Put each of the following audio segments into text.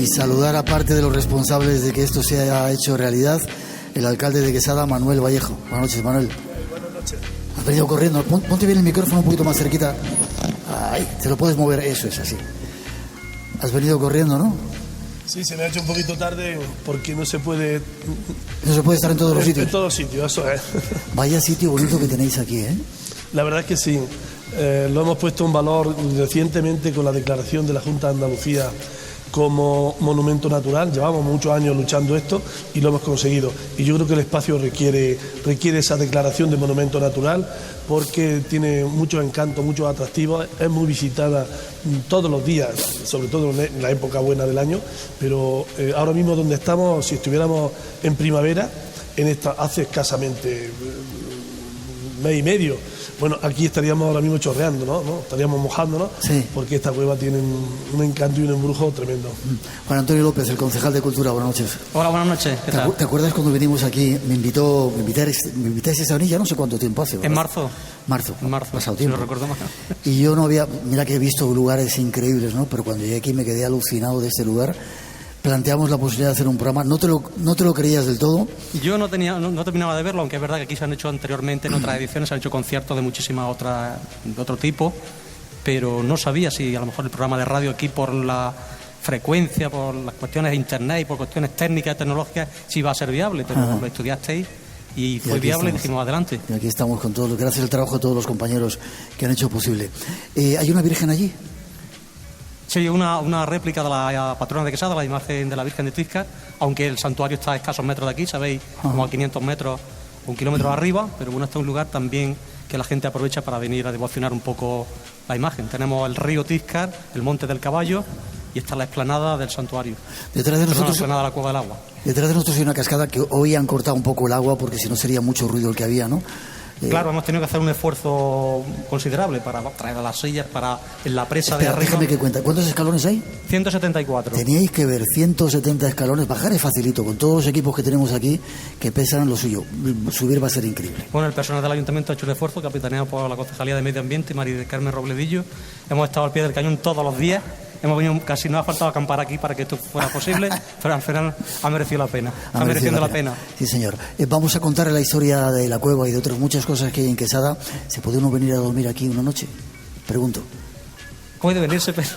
y saludar a parte de los responsables de que esto se haya hecho realidad, el alcalde de Quesada, Manuel Vallejo. Buenas noches, Manuel. Buenas noches. Has venido corriendo. Ponte bien el micrófono un poquito más cerquita. Ahí, te lo puedes mover. Eso es así. Has venido corriendo, ¿no? Sí, se me ha hecho un poquito tarde porque no se puede... No se puede estar en todos los sitios. En todos sitios, eso es. Vaya sitio bonito que tenéis aquí, ¿eh? La verdad es que sí. Lo hemos puesto en valor recientemente con la declaración de la Junta de Andalucía como monumento natural. Llevamos muchos años luchando esto y lo hemos conseguido. Y yo creo que el espacio requiere esa declaración de monumento natural porque tiene muchos encantos, muchos atractivos. Es muy visitada todos los días, sobre todo en la época buena del año. Pero ahora mismo donde estamos, si estuviéramos en primavera, hace escasamente mes y medio, bueno, aquí estaríamos ahora mismo chorreando, ¿no? Estaríamos mojándonos, sí, porque esta cueva tiene un encanto y un embrujo tremendo. Juan Antonio López, el concejal de Cultura, buenas noches. Hola, buenas noches. ¿Qué tal? ¿Te acuerdas cuando venimos aquí? Me invitaste a esa ya no sé cuánto tiempo hace, ¿verdad? En marzo. En marzo. Pasado tiempo. Si lo recuerdo más. Y yo no había, mira que he visto lugares increíbles, ¿no? Pero cuando llegué aquí me quedé alucinado de este lugar. Planteamos la posibilidad de hacer un programa. ¿No te lo creías del todo? Yo no terminaba de verlo, aunque es verdad que aquí se han hecho anteriormente en otras ediciones, se han hecho conciertos de muchísimas otras, de otro tipo, pero no sabía si a lo mejor el programa de radio aquí por la frecuencia, por las cuestiones de internet y por cuestiones técnicas, tecnológicas, si iba a ser viable, pero lo estudiasteis y fue viable y dijimos adelante. Y aquí estamos con todos, gracias al trabajo de todos los compañeros que han hecho posible. ¿Hay una virgen allí? Sí, una réplica de la patrona de Quesada, la imagen de la Virgen de Triscar, aunque el santuario está a escasos metros de aquí, sabéis, como a 500 metros, 1 kilómetro arriba, pero bueno, este es un lugar también que la gente aprovecha para venir a devocionar un poco la imagen. Tenemos el río Triscar, el Monte del Caballo, y está la explanada del santuario. Detrás de nosotros, la explanada de la Cueva del Agua. Detrás de nosotros hay una cascada que hoy han cortado un poco el agua porque si no sería mucho ruido el que había, ¿no? Claro, hemos tenido que hacer un esfuerzo considerable para traer a las sillas, para en la presa de arriba. Déjame que cuente. ¿Cuántos escalones hay? 174. Teníais que ver 170 escalones. Bajar es facilito, con todos los equipos que tenemos aquí, que pesan lo suyo. Subir va a ser increíble. Bueno, el personal del ayuntamiento ha hecho un esfuerzo, capitaneado por la Concejalía de Medio Ambiente, María del Carmen Robledillo. Hemos estado al pie del cañón todos los días. Hemos venido, casi no ha faltado acampar aquí para que esto fuera posible, pero al final ha merecido la pena. Está mereciendo la pena. Sí, señor. Vamos a contar la historia de la cueva y de otras muchas cosas que hay en Quesada. ¿Se puede uno venir a dormir aquí una noche? Pregunto. Puede venirse, pero...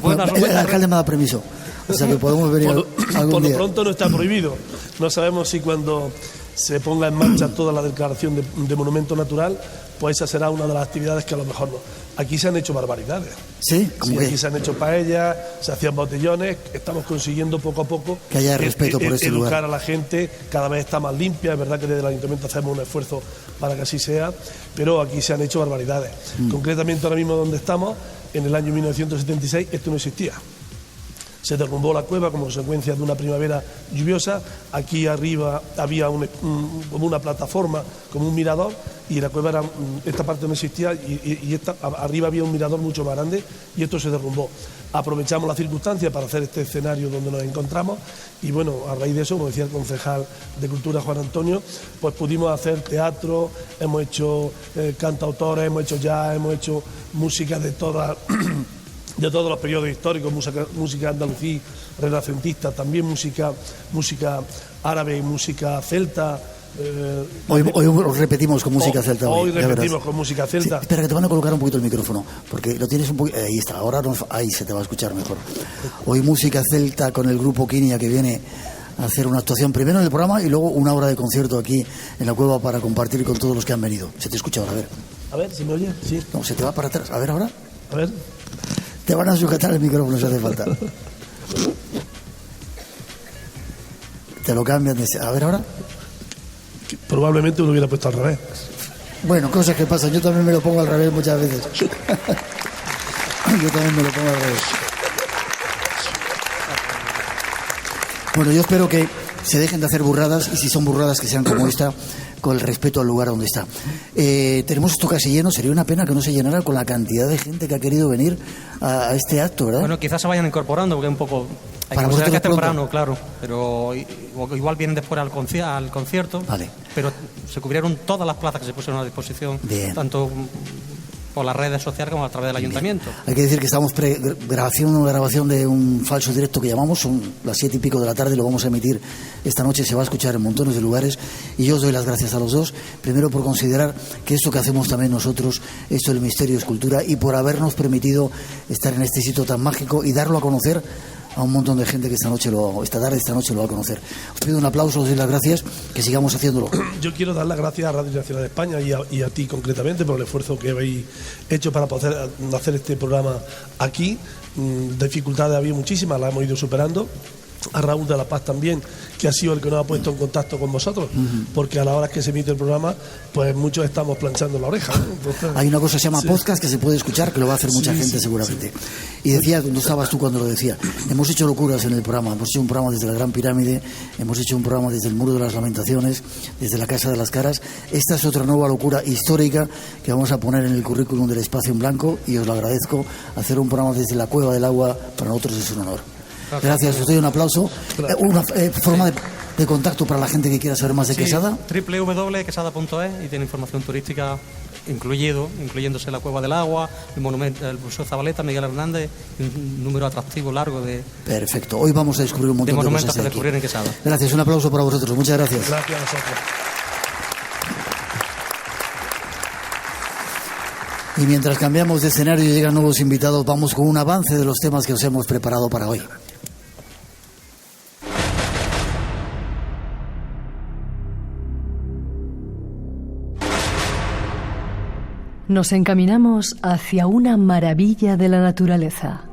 Bueno, el alcalde me da permiso. O sea que podemos venir algún día. Por lo pronto no está prohibido. No sabemos si cuando se ponga en marcha toda la declaración de monumento natural, pues esa será una de las actividades que a lo mejor no. Aquí se han hecho barbaridades. ¿Sí? Sí, aquí se han hecho paellas, se hacían botellones. Estamos consiguiendo poco a poco que haya respeto por este lugar. Educar a la gente, cada vez está más limpia. Es verdad que desde el ayuntamiento hacemos un esfuerzo para que así sea, pero aquí se han hecho barbaridades. Concretamente ahora mismo donde estamos, en el año 1976, esto no existía. Se derrumbó la cueva como consecuencia de una primavera lluviosa. Aquí arriba había como una plataforma, como un mirador, y la cueva esta parte no existía y arriba había un mirador mucho más grande y esto se derrumbó. Aprovechamos la circunstancia para hacer este escenario donde nos encontramos y bueno, a raíz de eso, como decía el concejal de Cultura Juan Antonio, pues pudimos hacer teatro, hemos hecho cantautores, hemos hecho jazz, hemos hecho música de todos los periodos históricos, música andalusí, renacentista, también música árabe y música celta. Hoy repetimos con música celta. Hoy repetimos con música celta. Sí, espera, que te van a colocar un poquito el micrófono, porque lo tienes un poquito... Ahí está, ahora ahí se te va a escuchar mejor. Hoy música celta con el grupo Quinia, que viene a hacer una actuación primero en el programa y luego una hora de concierto aquí en la cueva para compartir con todos los que han venido. Se te escucha ahora, a ver. A ver, ¿se me oye? Sí. No, se te va para atrás. A ver ahora. A ver. Te van a sujetar el micrófono si hace falta. Te lo cambian. A ver ahora. Probablemente lo hubiera puesto al revés. Bueno, cosas que pasan. Yo también me lo pongo al revés muchas veces. Yo también me lo pongo al revés. Bueno, yo espero que se dejen de hacer burradas y si son burradas que sean como esta, con el respeto al lugar donde está. Tenemos esto casi lleno, sería una pena que no se llenara con la cantidad de gente que ha querido venir a este acto, ¿verdad? Bueno, quizás se vayan incorporando porque es un poco... Para que que es temprano, claro, pero igual vienen después al concierto, vale. Pero se cubrieron todas las plazas que se pusieron a disposición, bien. Tanto por las redes sociales como a través del ayuntamiento. Hay que decir que estamos haciendo una grabación de un falso directo que llamamos, son las 7 y pico de la tarde, lo vamos a emitir esta noche, se va a escuchar en montones de lugares, y yo os doy las gracias a los dos, primero por considerar que esto que hacemos también nosotros, esto del misterio es cultura, y por habernos permitido estar en este sitio tan mágico y darlo a conocer a un montón de gente que esta noche lo va a conocer. Os pido un aplauso, os doy las gracias, que sigamos haciéndolo. Yo quiero dar las gracias a Radio Nacional de España y a ti concretamente por el esfuerzo que habéis hecho para poder hacer este programa aquí. Dificultades había muchísimas, las hemos ido superando. A Raúl de la Paz también, que ha sido el que nos ha puesto en contacto con vosotros, porque a la hora que se emite el programa, pues muchos estamos planchando la oreja, ¿no? Entonces, hay una cosa que se llama podcast que se puede escuchar, que lo va a hacer mucha gente seguramente. Y decía, no estabas tú cuando lo decía, hemos hecho locuras en el programa, hemos hecho un programa desde la Gran Pirámide, hemos hecho un programa desde el Muro de las Lamentaciones, desde la Casa de las Caras. Esta es otra nueva locura histórica que vamos a poner en el currículum del Espacio en Blanco, y os lo agradezco. Hacer un programa desde la Cueva del Agua para nosotros es un honor. Gracias, os doy un aplauso. Una forma de contacto para la gente que quiera saber más de Quesada. www.quesada.es, y tiene información turística incluyéndose la Cueva del Agua, el monumento, el Museo Zabaleta, Miguel Hernández, un número atractivo largo de... Perfecto, hoy vamos a descubrir un montón de monumentos cosas que descubrir en Quesada. Gracias, un aplauso para vosotros, muchas gracias. Gracias a vosotros. Y mientras cambiamos de escenario y llegan nuevos invitados, vamos con un avance de los temas que os hemos preparado para hoy. Nos encaminamos hacia una maravilla de la naturaleza.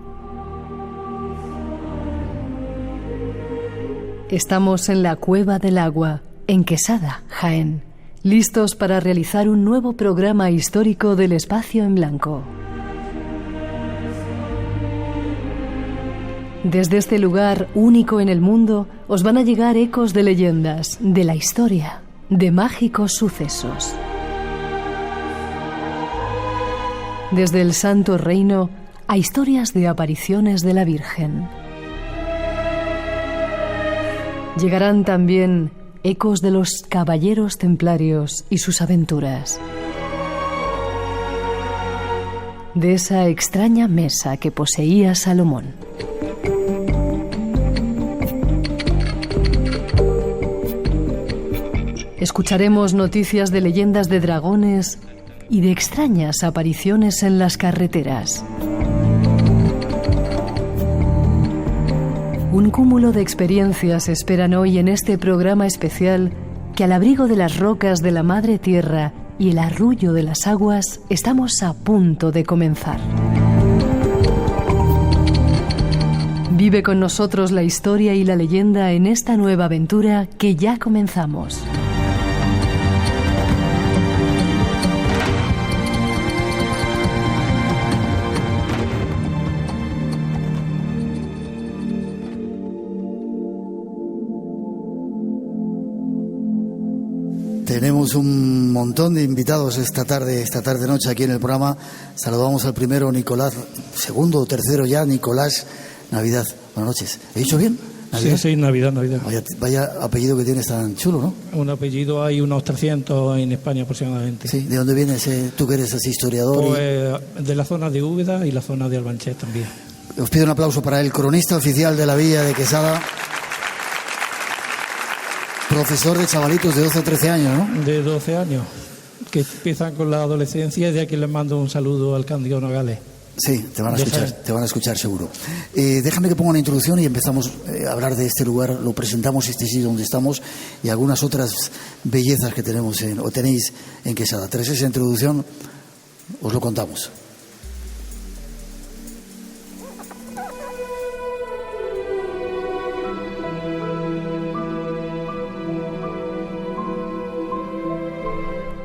Estamos en la Cueva del Agua, en Quesada, Jaén, listos para realizar un nuevo programa histórico del Espacio en Blanco. Desde este lugar único en el mundo os van a llegar ecos de leyendas, de la historia, de mágicos sucesos. Desde el Santo Reino a historias de apariciones de la Virgen. Llegarán también ecos de los caballeros templarios y sus aventuras. De esa extraña mesa que poseía Salomón. Escucharemos noticias de leyendas de dragones y de extrañas apariciones en las carreteras. Un cúmulo de experiencias esperan hoy en este programa especial que, al abrigo de las rocas de la Madre Tierra y el arrullo de las aguas, estamos a punto de comenzar. Vive con nosotros la historia y la leyenda en esta nueva aventura que ya comenzamos. Tenemos un montón de invitados esta tarde noche aquí en el programa. Saludamos al primero, Nicolás, segundo o tercero ya, Nicolás Navidad. Buenas noches. ¿He dicho bien? ¿Navidad? Sí, Navidad. Vaya apellido que tienes tan chulo, ¿no? Un apellido, hay unos 300 en España aproximadamente. Sí, ¿de dónde vienes tú que eres así historiador? Pues de la zona de Úbeda y la zona de Albanchés también. Os pido un aplauso para el cronista oficial de la Villa de Quesada. Profesor de chavalitos de 12 o 13 años, ¿no? De 12 años, que empiezan con la adolescencia, y de aquí les mando un saludo al Cándido Nogales. Sí, te van a escuchar seguro. Déjame que ponga una introducción y empezamos a hablar de este lugar, lo presentamos, este sitio donde estamos y algunas otras bellezas que tenemos o tenéis en Quesada. Tras esa introducción os lo contamos.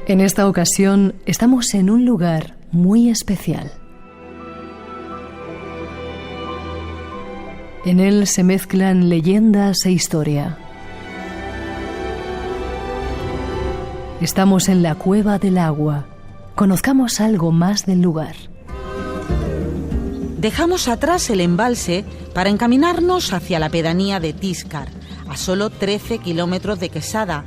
En esta ocasión estamos en un lugar muy especial. En él se mezclan leyendas e historia. Estamos en la Cueva del Agua. Conozcamos algo más del lugar. Dejamos atrás el embalse para encaminarnos hacia la pedanía de Tíscar, a solo 13 kilómetros de Quesada,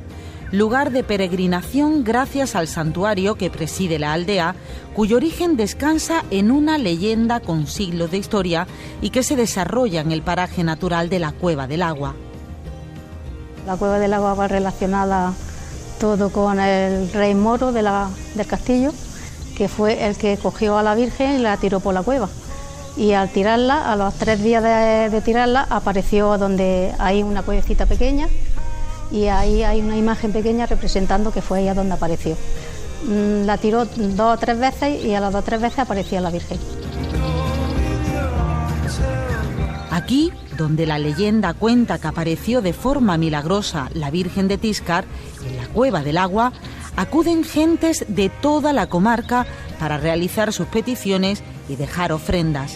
lugar de peregrinación gracias al santuario que preside la aldea, cuyo origen descansa en una leyenda con siglos de historia y que se desarrolla en el paraje natural de la Cueva del Agua. La Cueva del Agua va relacionada todo con el rey moro del castillo, que fue el que cogió a la Virgen y la tiró por la cueva. Y al tirarla, a los 3 días de tirarla, apareció donde hay una cuevecita pequeña y ahí hay una imagen pequeña representando que fue ella donde apareció. La tiró 2 o 3 veces y a las 2 o 3 veces aparecía la Virgen. Aquí, donde la leyenda cuenta que apareció de forma milagrosa la Virgen de Tiscar, en la Cueva del Agua, acuden gentes de toda la comarca para realizar sus peticiones y dejar ofrendas.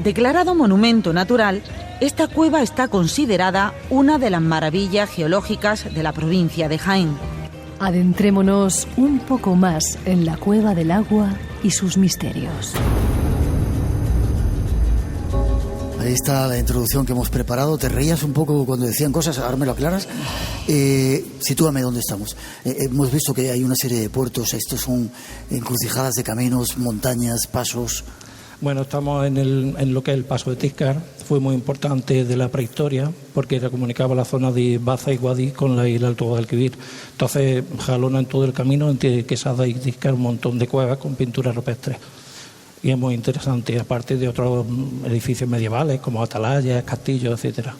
Declarado monumento natural, esta cueva está considerada una de las maravillas geológicas de la provincia de Jaén. Adentrémonos un poco más en la Cueva del Agua y sus misterios. Ahí está la introducción que hemos preparado. Te reías un poco cuando decían cosas, ahora me lo aclaras. Sitúame dónde estamos. Hemos visto que hay una serie de puertos, estos son encrucijadas de caminos, montañas, pasos. Bueno, estamos en lo que es el paso de Tiscar. Fue muy importante de la prehistoria porque comunicaba la zona de Baza y Guadix con la isla Alto Guadalquivir. Entonces jalona en todo el camino entre Quesada y Tiscar un montón de cuevas con pinturas rupestres. Y es muy interesante, aparte de otros edificios medievales como atalayas, castillos, etcétera.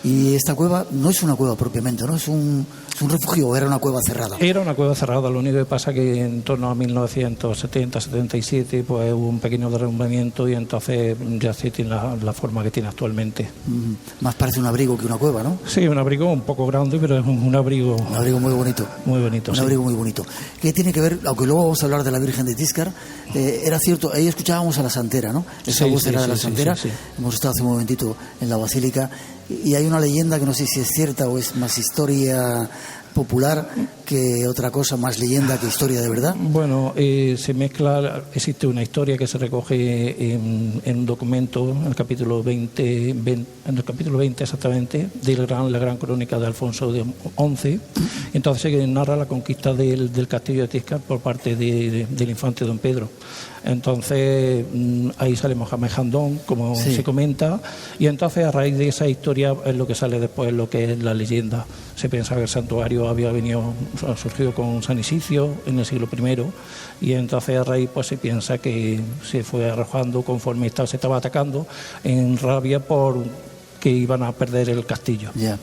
Y esta cueva no es una cueva propiamente, ¿no? Es un refugio, ¿o era una cueva cerrada? Era una cueva cerrada, lo único que pasa que en torno a 1970-77 pues hubo un pequeño derrumbamiento y entonces ya sí tiene la forma que tiene actualmente. Más parece un abrigo que una cueva, ¿no? Sí, un abrigo un poco grande, pero es un abrigo... Un abrigo muy bonito. Muy bonito, un abrigo muy bonito. ¿Qué tiene que ver, aunque luego vamos a hablar de la Virgen de Tiscar, era cierto, ahí escuchábamos a la Santera, ¿no? Esa voz era de la Santera. Sí. Hemos estado hace un momentito en la Basílica y hay una leyenda que no sé si es cierta o es más historia popular que otra cosa, más leyenda que historia de verdad. Bueno, se mezcla, existe una historia que se recoge en un documento, en el capítulo 20 exactamente, de la gran crónica de Alfonso XI. Entonces se narra la conquista del castillo de Tiscar por parte del infante don Pedro. Entonces ahí sale Mohamed Jandón, como se comenta, y entonces a raíz de esa historia es lo que sale después, lo que es la leyenda. Se piensa que el santuario había surgido con San Isidro en el siglo I, y entonces a raíz pues se piensa que se fue arrojando conforme se estaba atacando en rabia por que iban a perder el castillo. Ya.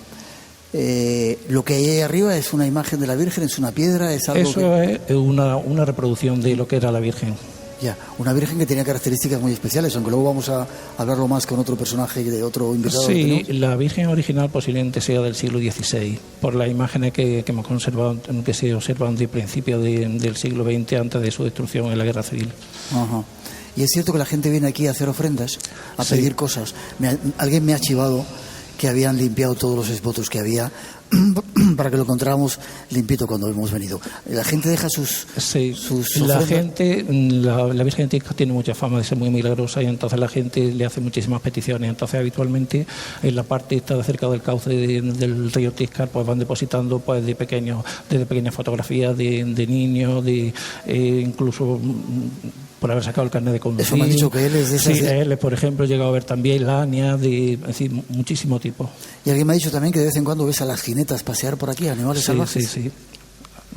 Lo que hay ahí arriba es una imagen de la Virgen, es una piedra, es algo. Eso es una reproducción de lo que era la Virgen. Ya, una Virgen que tenía características muy especiales, aunque luego vamos a hablarlo más con otro personaje de otro invitado. Sí, la Virgen original posiblemente sea del siglo XVI, por las imágenes que hemos conservado, que se observan de principio del siglo XX, antes de su destrucción en la Guerra Civil. Ajá. Y es cierto que la gente viene aquí a hacer ofrendas, a pedir cosas. Alguien me ha chivado que habían limpiado todos los esbotos que había para que lo encontráramos limpito cuando hemos venido. La gente deja sus ofrendas. La Virgen de Tiscar tiene mucha fama de ser muy milagrosa y entonces la gente le hace muchísimas peticiones. Entonces habitualmente en la parte esta cerca del cauce del río Tiscar pues van depositando pues desde pequeñas fotografías de niños, incluso por haber sacado el carnet de conducir. Eso me han dicho que él es de esas. Sí, él, por ejemplo, he llegado a ver también lania, es decir, muchísimo tipo. Y alguien me ha dicho también que de vez en cuando ves a las jinetas pasear por aquí, animales salvajes. Sí.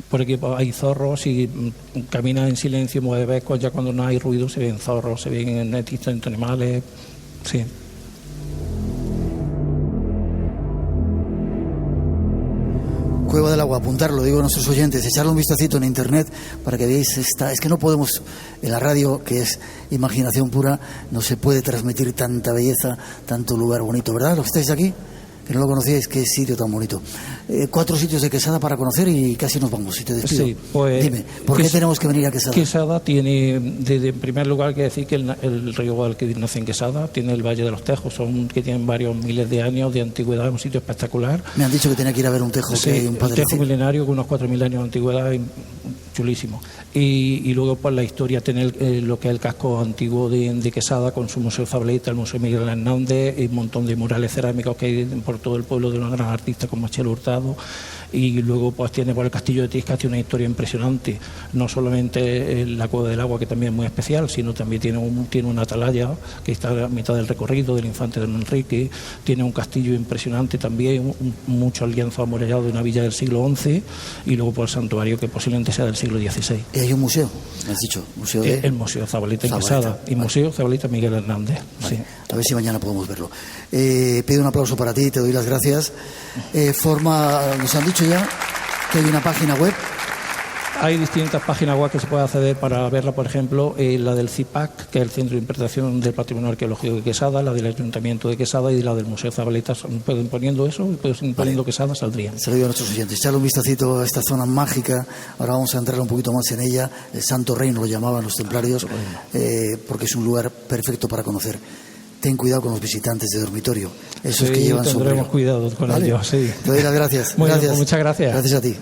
Por aquí hay zorros y caminan en silencio, mueve becos, ya cuando no hay ruido se ven zorros, se ven distintos animales, sí. Cueva del Agua, apuntarlo, digo a nuestros oyentes, echarle un vistacito en internet para que veáis es que no podemos, en la radio, que es imaginación pura, no se puede transmitir tanta belleza, tanto lugar bonito, ¿verdad? Los que estáis aquí, que no lo conocíais, qué sitio tan bonito. 4 sitios de Quesada para conocer y casi nos vamos, si te despido. Sí, pues, dime, ¿por qué tenemos que venir a Quesada? Quesada tiene, en primer lugar, que decir que el río Guadalquivir nace en Quesada, tiene el Valle de los Tejos, que tienen varios miles de años de antigüedad, es un sitio espectacular. Me han dicho que tenía que ir a ver un tejo, que hay un padre. Un tejo milenario con unos 4.000 años de antigüedad, chulísimo. Y luego pues la historia tiene lo que es el casco antiguo de Quesada, con su Museo Zabaleta, el Museo Miguel Hernández y un montón de murales cerámicos que hay por todo el pueblo de una gran artista como Chelo Hurtado. Y luego pues tiene por el castillo de Tiscar, tiene una historia impresionante, no solamente la Cueva del Agua, que también es muy especial, sino también tiene una atalaya que está a mitad del recorrido del infante Don Enrique, tiene un castillo impresionante también, mucho lienzo amurallado de una villa del siglo XI, y luego por el santuario que posiblemente sea del siglo XVI. ¿Y hay un museo? ¿Me has dicho? ¿Museo de...? El Museo Zabaleta en Quesada y Museo Zabaleta Miguel Hernández. Vale. Sí. A ver si mañana podemos verlo. Pido un aplauso para ti, te doy las gracias. Nos han dicho ya que hay una página web. Hay distintas páginas web que se puede acceder para verla, por ejemplo, la del CIPAC, que es el Centro de Interpretación del Patrimonio Arqueológico de Quesada, la del Ayuntamiento de Quesada y la del Museo Zabaleta. Pueden poniendo eso y pueden poniendo Quesada, saldrían. Se lo digo a nuestros oyentes. Echarle un vistacito a esta zona mágica. Ahora vamos a entrar un poquito más en ella. El Santo Reino lo llamaban los templarios, porque es un lugar perfecto para conocer. Ten cuidado con los visitantes de dormitorio, esos que llevan sombrero. Tendremos cuidado con ellos, sí. Te doy las gracias. Muy gracias. Bien, pues muchas gracias. Gracias a ti.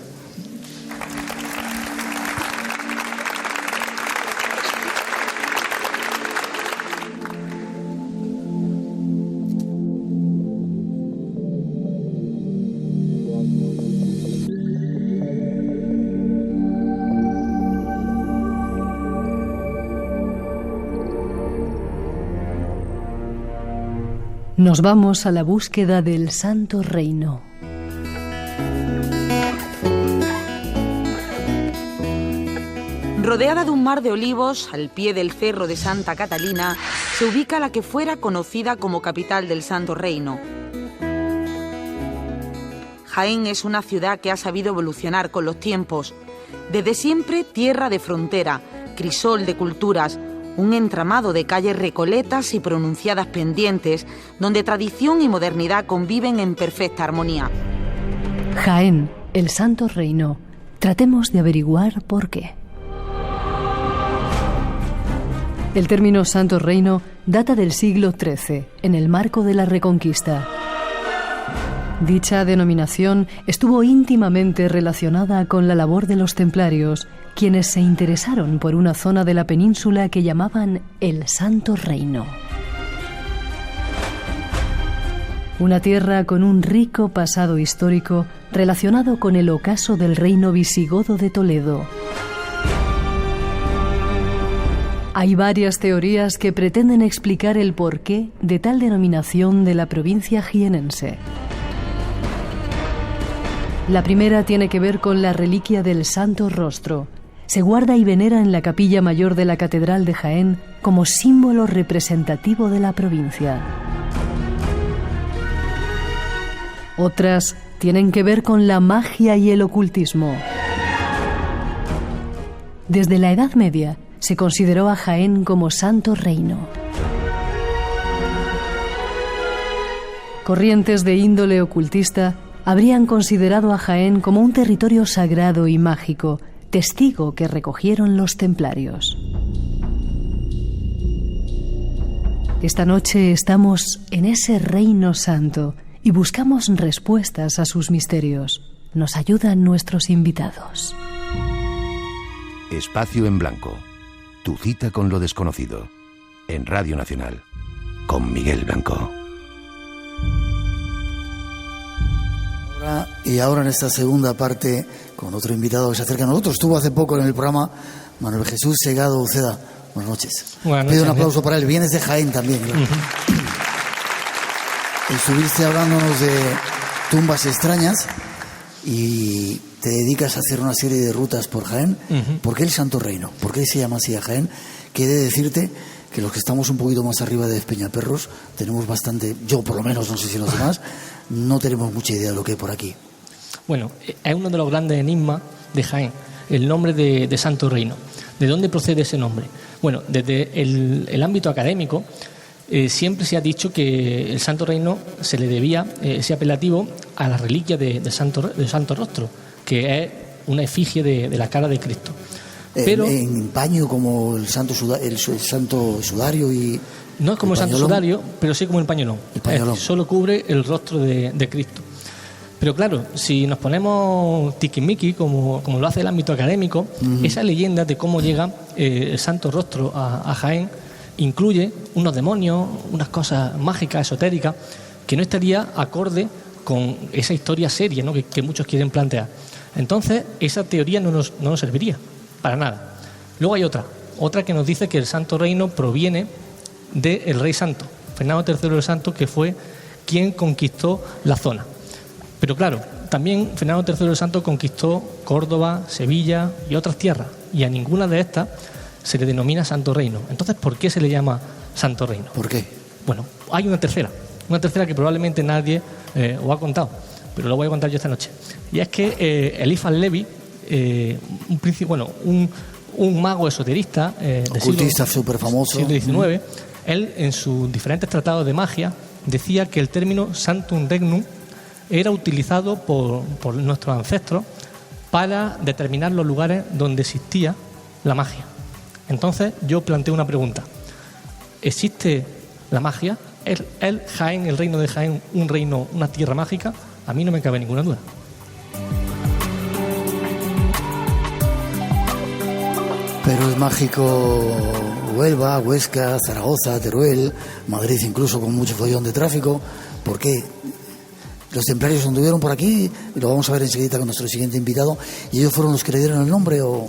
Nos vamos a la búsqueda del Santo Reino. Rodeada de un mar de olivos, al pie del Cerro de Santa Catalina, se ubica la que fuera conocida como capital del Santo Reino. Jaén es una ciudad que ha sabido evolucionar con los tiempos. Desde siempre tierra de frontera, crisol de culturas, un entramado de calles recoletas y pronunciadas pendientes, donde tradición y modernidad conviven en perfecta armonía. Jaén, el Santo Reino. Tratemos de averiguar por qué. El término Santo Reino data del siglo XIII, en el marco de la Reconquista. Dicha denominación estuvo íntimamente relacionada con la labor de los templarios, quienes se interesaron por una zona de la península que llamaban el Santo Reino. Una tierra con un rico pasado histórico relacionado con el ocaso del reino visigodo de Toledo. Hay varias teorías que pretenden explicar el porqué de tal denominación de la provincia jienense. La primera tiene que ver con la reliquia del Santo Rostro. Se guarda y venera en la capilla mayor de la Catedral de Jaén como símbolo representativo de la provincia. Otras tienen que ver con la magia y el ocultismo. Desde la Edad Media se consideró a Jaén como Santo Reino. Corrientes de índole ocultista habrían considerado a Jaén como un territorio sagrado y mágico, testigo que recogieron los templarios. Esta noche estamos en ese reino santo y buscamos respuestas a sus misterios. Nos ayudan nuestros invitados. Espacio en Blanco. Tu cita con lo desconocido. En Radio Nacional. Con Miguel Blanco. Y ahora en esta segunda parte, con otro invitado que se acerca a nosotros, estuvo hace poco en el programa, Manuel Jesús Segado Uceda. Buenas noches. Buenas noches. Pido un aplauso para él. Vienes de Jaén también, ¿no? Estuviste hablándonos de tumbas extrañas y te dedicas a hacer una serie de rutas por Jaén. ¿Por qué el Santo Reino? ¿Por qué se llama así a Jaén? Que he de decirte que los que estamos un poquito más arriba de Peñaperros tenemos bastante, yo por lo menos, no sé si los demás, no tenemos mucha idea de lo que hay por aquí. Bueno, es uno de los grandes enigmas de Jaén, el nombre de Santo Reino. ¿De dónde procede ese nombre? Bueno, desde el ámbito académico siempre se ha dicho que el Santo Reino se le debía ese apelativo a la reliquia de Santo Rostro, que es una efigie de la cara de Cristo. Pero en paño como el santo sudario y... No es como el santo sudario, pero sí como el pañolón. El pañolón. Solo cubre el rostro de Cristo. Pero claro, si nos ponemos tiquismiqui, como lo hace el ámbito académico, esa leyenda de cómo llega el Santo Rostro a Jaén incluye unos demonios, unas cosas mágicas, esotéricas, que no estaría acorde con esa historia seria, ¿no?, que muchos quieren plantear. Entonces, esa teoría no nos serviría para nada. Luego hay otra que nos dice que el Santo Reino proviene del Rey Santo, Fernando III el Santo, que fue quien conquistó la zona. Pero claro, también Fernando III el Santo conquistó Córdoba, Sevilla y otras tierras, y a ninguna de estas se le denomina Santo Reino. Entonces, ¿por qué se le llama Santo Reino? ¿Por qué? Bueno, hay una tercera que probablemente nadie os ha contado, pero lo voy a contar yo esta noche. Y es que Eliphas Levi, un mago esoterista ocultista súper famoso, siglo XIX, él en sus diferentes tratados de magia decía que el término Santum Regnum era utilizado por nuestros ancestros para determinar los lugares donde existía la magia. Entonces yo planteo una pregunta: ¿existe la magia? ¿Es Jaén, el reino de Jaén, un reino, una tierra mágica? A mí no me cabe ninguna duda. Pero es mágico Huelva, Huesca, Zaragoza, Teruel, Madrid incluso, con mucho follón de tráfico. ¿Por qué? Los templarios anduvieron por aquí, y lo vamos a ver enseguida con nuestro siguiente invitado, y ellos fueron los que le dieron el nombre, ¿o...?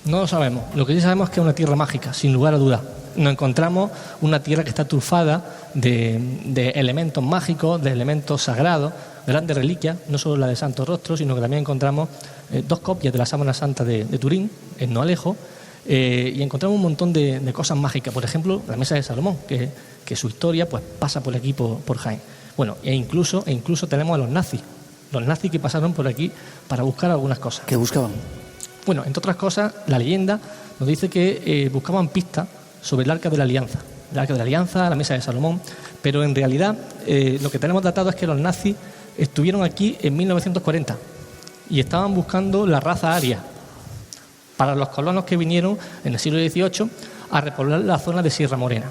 No lo sabemos. Lo que sí sabemos es que es una tierra mágica, sin lugar a dudas. Nos encontramos una tierra que está trufada de elementos mágicos, de elementos sagrados, grandes reliquias, no solo la de Santo Rostro, sino que también encontramos 2 copias de la Sábana Santa de Turín, en Noalejo, y encontramos un montón de cosas mágicas. Por ejemplo, la Mesa de Salomón, que su historia pues pasa por aquí, por Jaén. Bueno, e incluso tenemos a los nazis que pasaron por aquí para buscar algunas cosas. ¿Qué buscaban? Bueno, entre otras cosas, la leyenda nos dice que buscaban pistas sobre el Arca de la Alianza. El Arca de la Alianza, la Mesa de Salomón, pero en realidad lo que tenemos datado es que los nazis estuvieron aquí en 1940 y estaban buscando la raza aria para los colonos que vinieron en el siglo XVIII a repoblar la zona de Sierra Morena.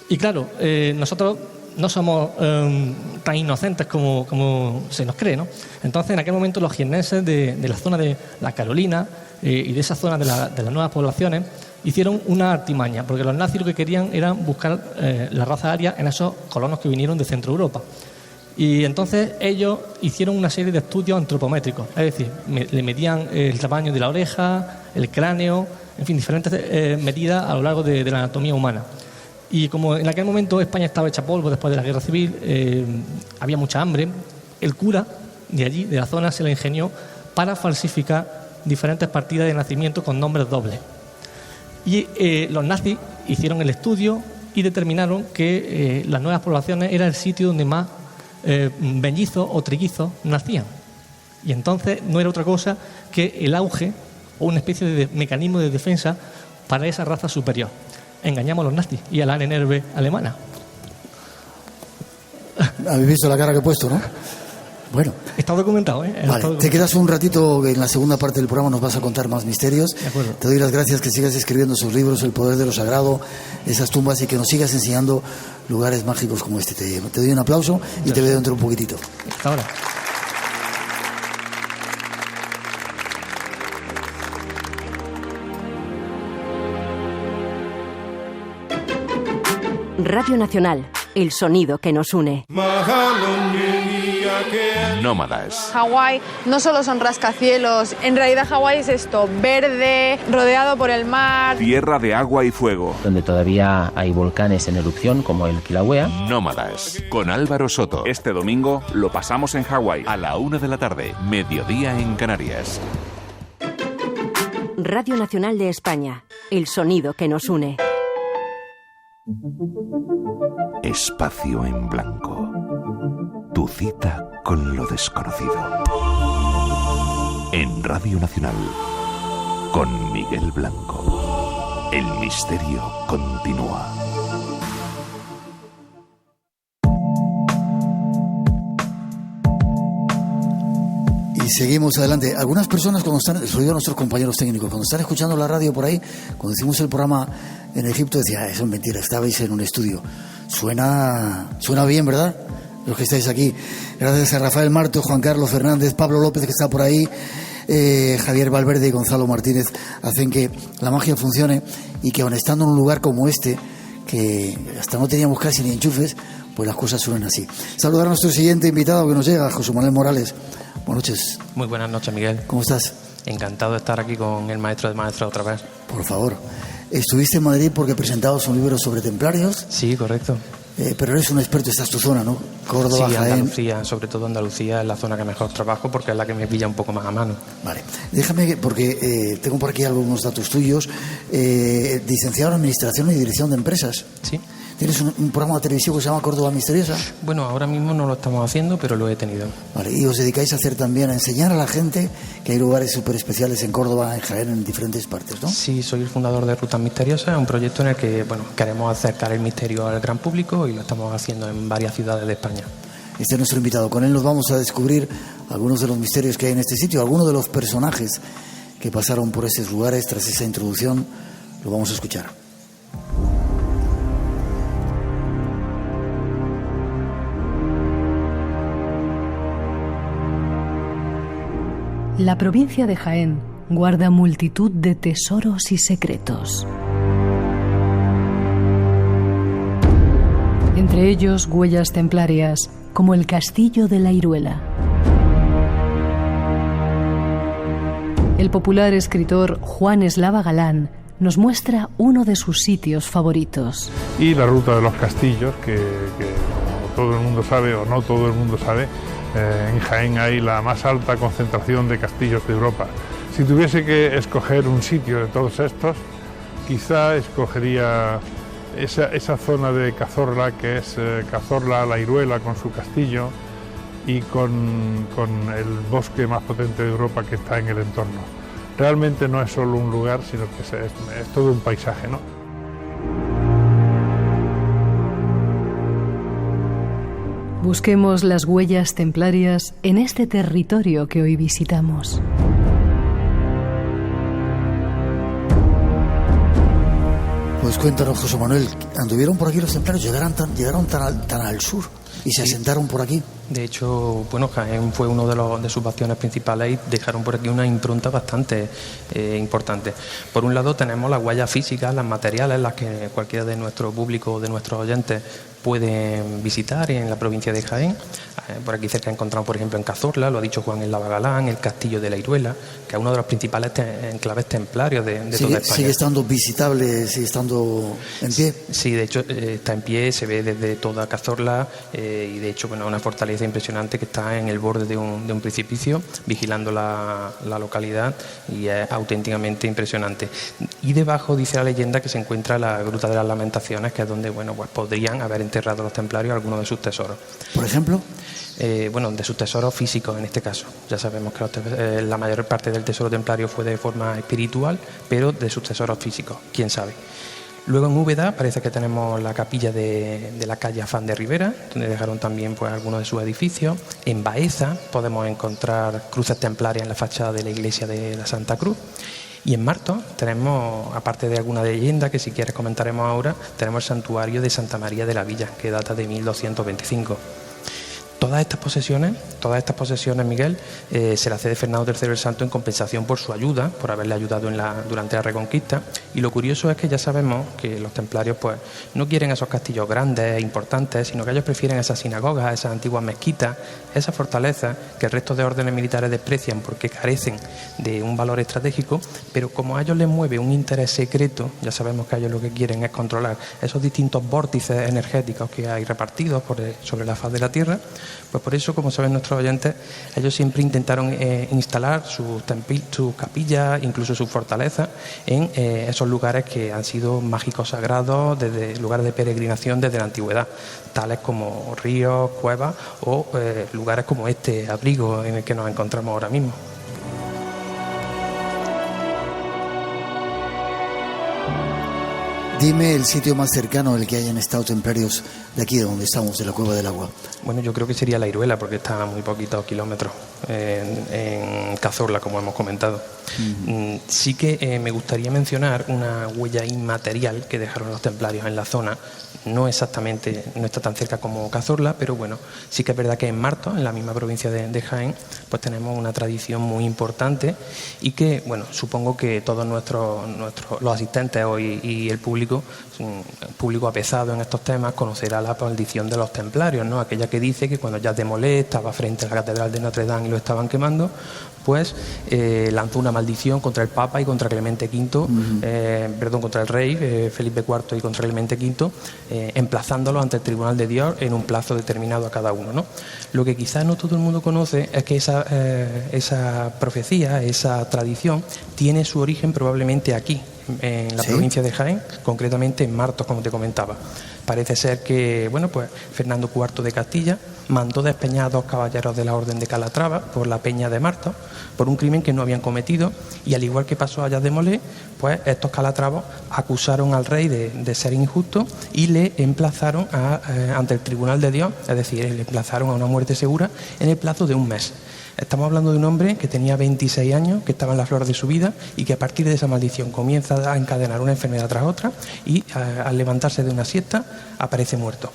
Y claro, nosotros no somos tan inocentes como se nos cree, ¿no? Entonces, en aquel momento, los jiennenses de la zona de la Carolina y de esa zona de las nuevas poblaciones hicieron una artimaña, porque los nazis lo que querían era buscar la raza aria en esos colonos que vinieron de Centro Europa. Y entonces ellos hicieron una serie de estudios antropométricos, es decir, le medían el tamaño de la oreja, el cráneo, en fin, diferentes medidas a lo largo de la anatomía humana. Y como en aquel momento España estaba hecha polvo después de la guerra civil, había mucha hambre, el cura de allí, de la zona, se le ingenió para falsificar diferentes partidas de nacimiento con nombres dobles. Y los nazis hicieron el estudio y determinaron que las nuevas poblaciones era el sitio donde más mellizos o trillizos nacían. Y entonces no era otra cosa que el auge o una especie de mecanismo de defensa para esa raza superior. Engañamos a los nazis y a la NNRV alemana. Habéis visto la cara que he puesto, ¿no? Bueno. Está documentado, ¿eh? Vale, te quedas un ratito, en la segunda parte del programa nos vas a contar más misterios. De acuerdo. Te doy las gracias, que sigas escribiendo sus libros, El poder de lo sagrado, esas tumbas, y que nos sigas enseñando lugares mágicos como este. Te doy un aplauso y te veo dentro un poquitito. Hasta ahora. Radio Nacional, el sonido que nos une. Nómadas. Hawái no solo son rascacielos, en realidad Hawái es esto, verde, rodeado por el mar. Tierra de agua y fuego. Donde todavía hay volcanes en erupción, como el Kilauea. Nómadas, con Álvaro Soto. Este domingo lo pasamos en Hawái. A la 1 de la tarde, mediodía en Canarias. Radio Nacional de España, el sonido que nos une. Espacio en blanco. Tu cita con lo desconocido. En Radio Nacional, con Miguel Blanco. El misterio continúa. Y seguimos adelante. Algunas personas, cuando están, les digo a nuestros compañeros técnicos, cuando están escuchando la radio por ahí, cuando hicimos el programa en Egipto, decía, eso es mentira, estabais en un estudio. Suena bien, ¿verdad? Los que estáis aquí. Gracias a Rafael Marto, Juan Carlos Fernández, Pablo López, que está por ahí, Javier Valverde y Gonzalo Martínez, hacen que la magia funcione, y que aun estando en un lugar como este, que hasta no teníamos casi ni enchufes, pues las cosas suenan así. Saludar a nuestro siguiente invitado que nos llega, José Manuel Morales. Buenas noches. Muy buenas noches, Miguel. ¿Cómo estás? Encantado de estar aquí con el maestro de maestros otra vez. Por favor. ¿Estuviste en Madrid porque presentabas un libro sobre templarios? Sí, correcto. Pero eres un experto, esta es tu zona, ¿no? Córdoba, sí, Jaén. Andalucía, sobre todo Andalucía es la zona que mejor trabajo porque es la que me pilla un poco más a mano. Vale, déjame, porque tengo por aquí algunos datos tuyos. Licenciado en Administración y Dirección de Empresas. Sí. ¿Tienes un programa de televisión que se llama Córdoba Misteriosa? Bueno, ahora mismo no lo estamos haciendo, pero lo he tenido. Vale, y os dedicáis a hacer también, a enseñar a la gente que hay lugares súper especiales en Córdoba, en Jaén, en diferentes partes, ¿no? Sí, soy el fundador de Rutas Misteriosas, un proyecto en el que queremos acercar el misterio al gran público y lo estamos haciendo en varias ciudades de España. Este es nuestro invitado. Con él nos vamos a descubrir algunos de los misterios que hay en este sitio, algunos de los personajes que pasaron por esos lugares. Tras esa introducción lo vamos a escuchar. La provincia de Jaén guarda multitud de tesoros y secretos. Entre ellos huellas templarias, como el Castillo de la Iruela. El popular escritor Juan Eslava Galán nos muestra uno de sus sitios favoritos. Y la ruta de los castillos, que como todo el mundo sabe, o no todo el mundo sabe, en Jaén hay la más alta concentración de castillos de Europa. Si tuviese que escoger un sitio de todos estos, quizá escogería esa zona de Cazorla, que es Cazorla, la Iruela con su castillo y con el bosque más potente de Europa que está en el entorno. Realmente no es solo un lugar, sino que es todo un paisaje, ¿no? Busquemos las huellas templarias en este territorio que hoy visitamos. Pues cuéntanos, José Manuel, ¿anduvieron por aquí los templarios? ¿Llegaron tan al sur y se asentaron por aquí? De hecho, Jaén fue uno de sus bastiones principales y dejaron por aquí una impronta bastante importante. Por un lado tenemos las huellas físicas, las materiales, las que cualquiera de nuestro público, de nuestros oyentes, pueden visitar en la provincia de Jaén. Por aquí cerca encontramos, por ejemplo, en Cazorla, lo ha dicho Juan Eslava Galán, el Castillo de la Iruela, que es uno de los principales enclaves templarios de toda España. ¿Sigue estando visitable, sigue estando en pie? Sí, de hecho está en pie, se ve desde toda Cazorla y de hecho una fortaleza impresionante que está en el borde de un precipicio, vigilando la localidad, y es auténticamente impresionante. Y debajo dice la leyenda que se encuentra la Gruta de las Lamentaciones, que es donde podrían haber enterrado los templarios algunos de sus tesoros. ¿Por ejemplo? De sus tesoros físicos en este caso. Ya sabemos que la mayor parte del tesoro templario fue de forma espiritual, pero de sus tesoros físicos, quién sabe. Luego en Úbeda parece que tenemos la capilla de la calle Afán de Rivera, donde dejaron también algunos de sus edificios. En Baeza podemos encontrar cruces templarias en la fachada de la iglesia de la Santa Cruz. Y en Martos tenemos, aparte de alguna leyenda que si quieres comentaremos ahora, tenemos el santuario de Santa María de la Villa, que data de 1225. Todas estas posesiones, Miguel, se las cede Fernando III el Santo en compensación por su ayuda, por haberle ayudado durante la Reconquista. Y lo curioso es que ya sabemos que los templarios no quieren esos castillos grandes e importantes, sino que ellos prefieren esas sinagogas, esas antiguas mezquitas, esas fortalezas que el resto de órdenes militares desprecian porque carecen de un valor estratégico, pero como a ellos les mueve un interés secreto, ya sabemos que ellos lo que quieren es controlar esos distintos vórtices energéticos que hay repartidos sobre la faz de la Tierra. Pues por eso, como saben nuestros oyentes, ellos siempre intentaron instalar sus capillas, incluso sus fortalezas, en esos lugares que han sido mágicos sagrados, desde lugares de peregrinación desde la antigüedad, tales como ríos, cuevas o lugares como este abrigo en el que nos encontramos ahora mismo. Dime el sitio más cercano al que hayan estado templarios de aquí, de donde estamos, de la Cueva del Agua. Bueno, yo creo que sería la Iruela, porque está a muy poquitos kilómetros, en Cazorla, como hemos comentado. Sí que me gustaría mencionar una huella inmaterial que dejaron los templarios en la zona. No exactamente, no está tan cerca como Cazorla, pero bueno, sí que es verdad que en Martos, en la misma provincia de Jaén, pues tenemos una tradición muy importante y que, bueno, supongo que todos los asistentes hoy y el público público apesado en estos temas, conocerá la maldición de los templarios, ¿no? Aquella que dice que cuando Jacques de Molay estaba frente a la catedral de Notre Dame y lo estaban quemando, pues lanzó una maldición contra el Papa y contra Clemente V, contra el rey Felipe IV y contra Clemente V, emplazándolo ante el Tribunal de Dios en un plazo determinado a cada uno, ¿no? Lo que quizás no todo el mundo conoce es que esa profecía, esa tradición, tiene su origen probablemente aquí, en la provincia de Jaén, concretamente en Martos, como te comentaba. Parece ser que Fernando IV de Castilla mandó despeñar a 2 caballeros de la Orden de Calatrava por la Peña de Martos, por un crimen que no habían cometido, y al igual que pasó allá de Molay, pues estos calatravos acusaron al rey de ser injusto y le emplazaron ante el Tribunal de Dios, es decir, le emplazaron a una muerte segura en el plazo de un mes. Estamos hablando de un hombre que tenía 26 años, que estaba en la flor de su vida y que a partir de esa maldición comienza a encadenar una enfermedad tras otra y al levantarse de una siesta aparece muerto.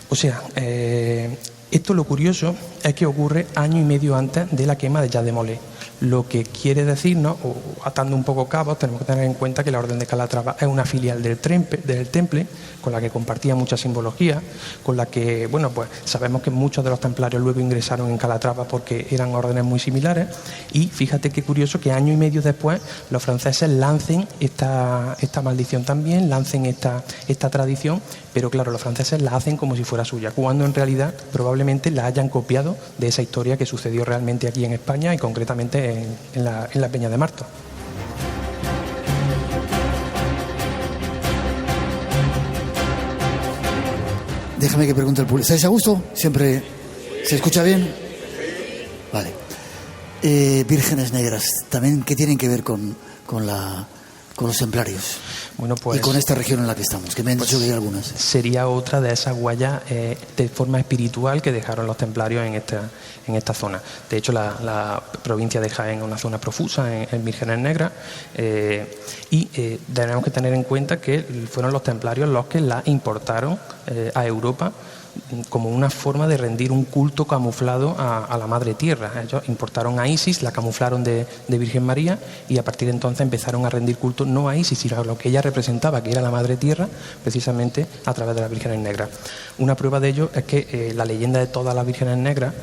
O sea, esto lo curioso es que ocurre año y medio antes de la quema de Jacques de Molay. Lo que quiere decirnos, o atando un poco cabos, tenemos que tener en cuenta que la Orden de Calatrava es una filial del Temple, con la que compartía mucha simbología, con la que, sabemos que muchos de los templarios luego ingresaron en Calatrava porque eran órdenes muy similares, y fíjate qué curioso que año y medio después los franceses lancen esta maldición también, lancen esta tradición, pero claro, los franceses la hacen como si fuera suya, cuando en realidad probablemente la hayan copiado de esa historia que sucedió realmente aquí en España y concretamente en la Peña de Martos. Déjame que pregunte al público. ¿Estáis a gusto? ¿Siempre se escucha bien? Vale. Vírgenes negras, ¿también qué tienen que ver con los templarios? Bueno, pues, y con esta región en la que estamos, que me han dicho que hay algunas. Sería otra de esas huellas de forma espiritual que dejaron los templarios en esta zona. De hecho, la provincia de Jaén es una zona profusa en vírgenes negras, y tenemos que tener en cuenta que fueron los templarios los que la importaron a Europa como una forma de rendir un culto camuflado a la Madre Tierra. Ellos importaron a Isis, la camuflaron de Virgen María, y a partir de entonces empezaron a rendir culto no a Isis, sino a lo que ella representaba, que era la Madre Tierra, precisamente a través de las vírgenes negras. Una prueba de ello es que la leyenda de todas las vírgenes negras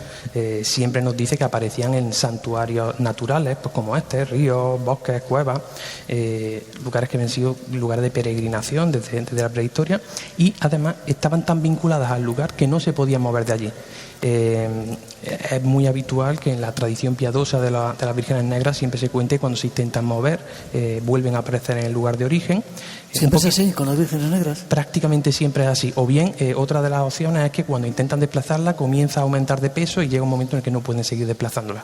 siempre nos dice que aparecían en santuarios naturales, pues como ríos, bosques, cuevas, lugares que habían sido lugares de peregrinación desde la prehistoria, y además estaban tan vinculadas al lugar que no se podían mover de allí. Es muy habitual que en la tradición piadosa de las vírgenes negras siempre se cuente cuando se intentan mover, vuelven a aparecer en el lugar de origen. ¿Siempre es así con las vírgenes negras? Prácticamente siempre es así. O bien, otra de las opciones es que cuando intentan desplazarla comienza a aumentar de peso y llega un momento en el que no pueden seguir desplazándola.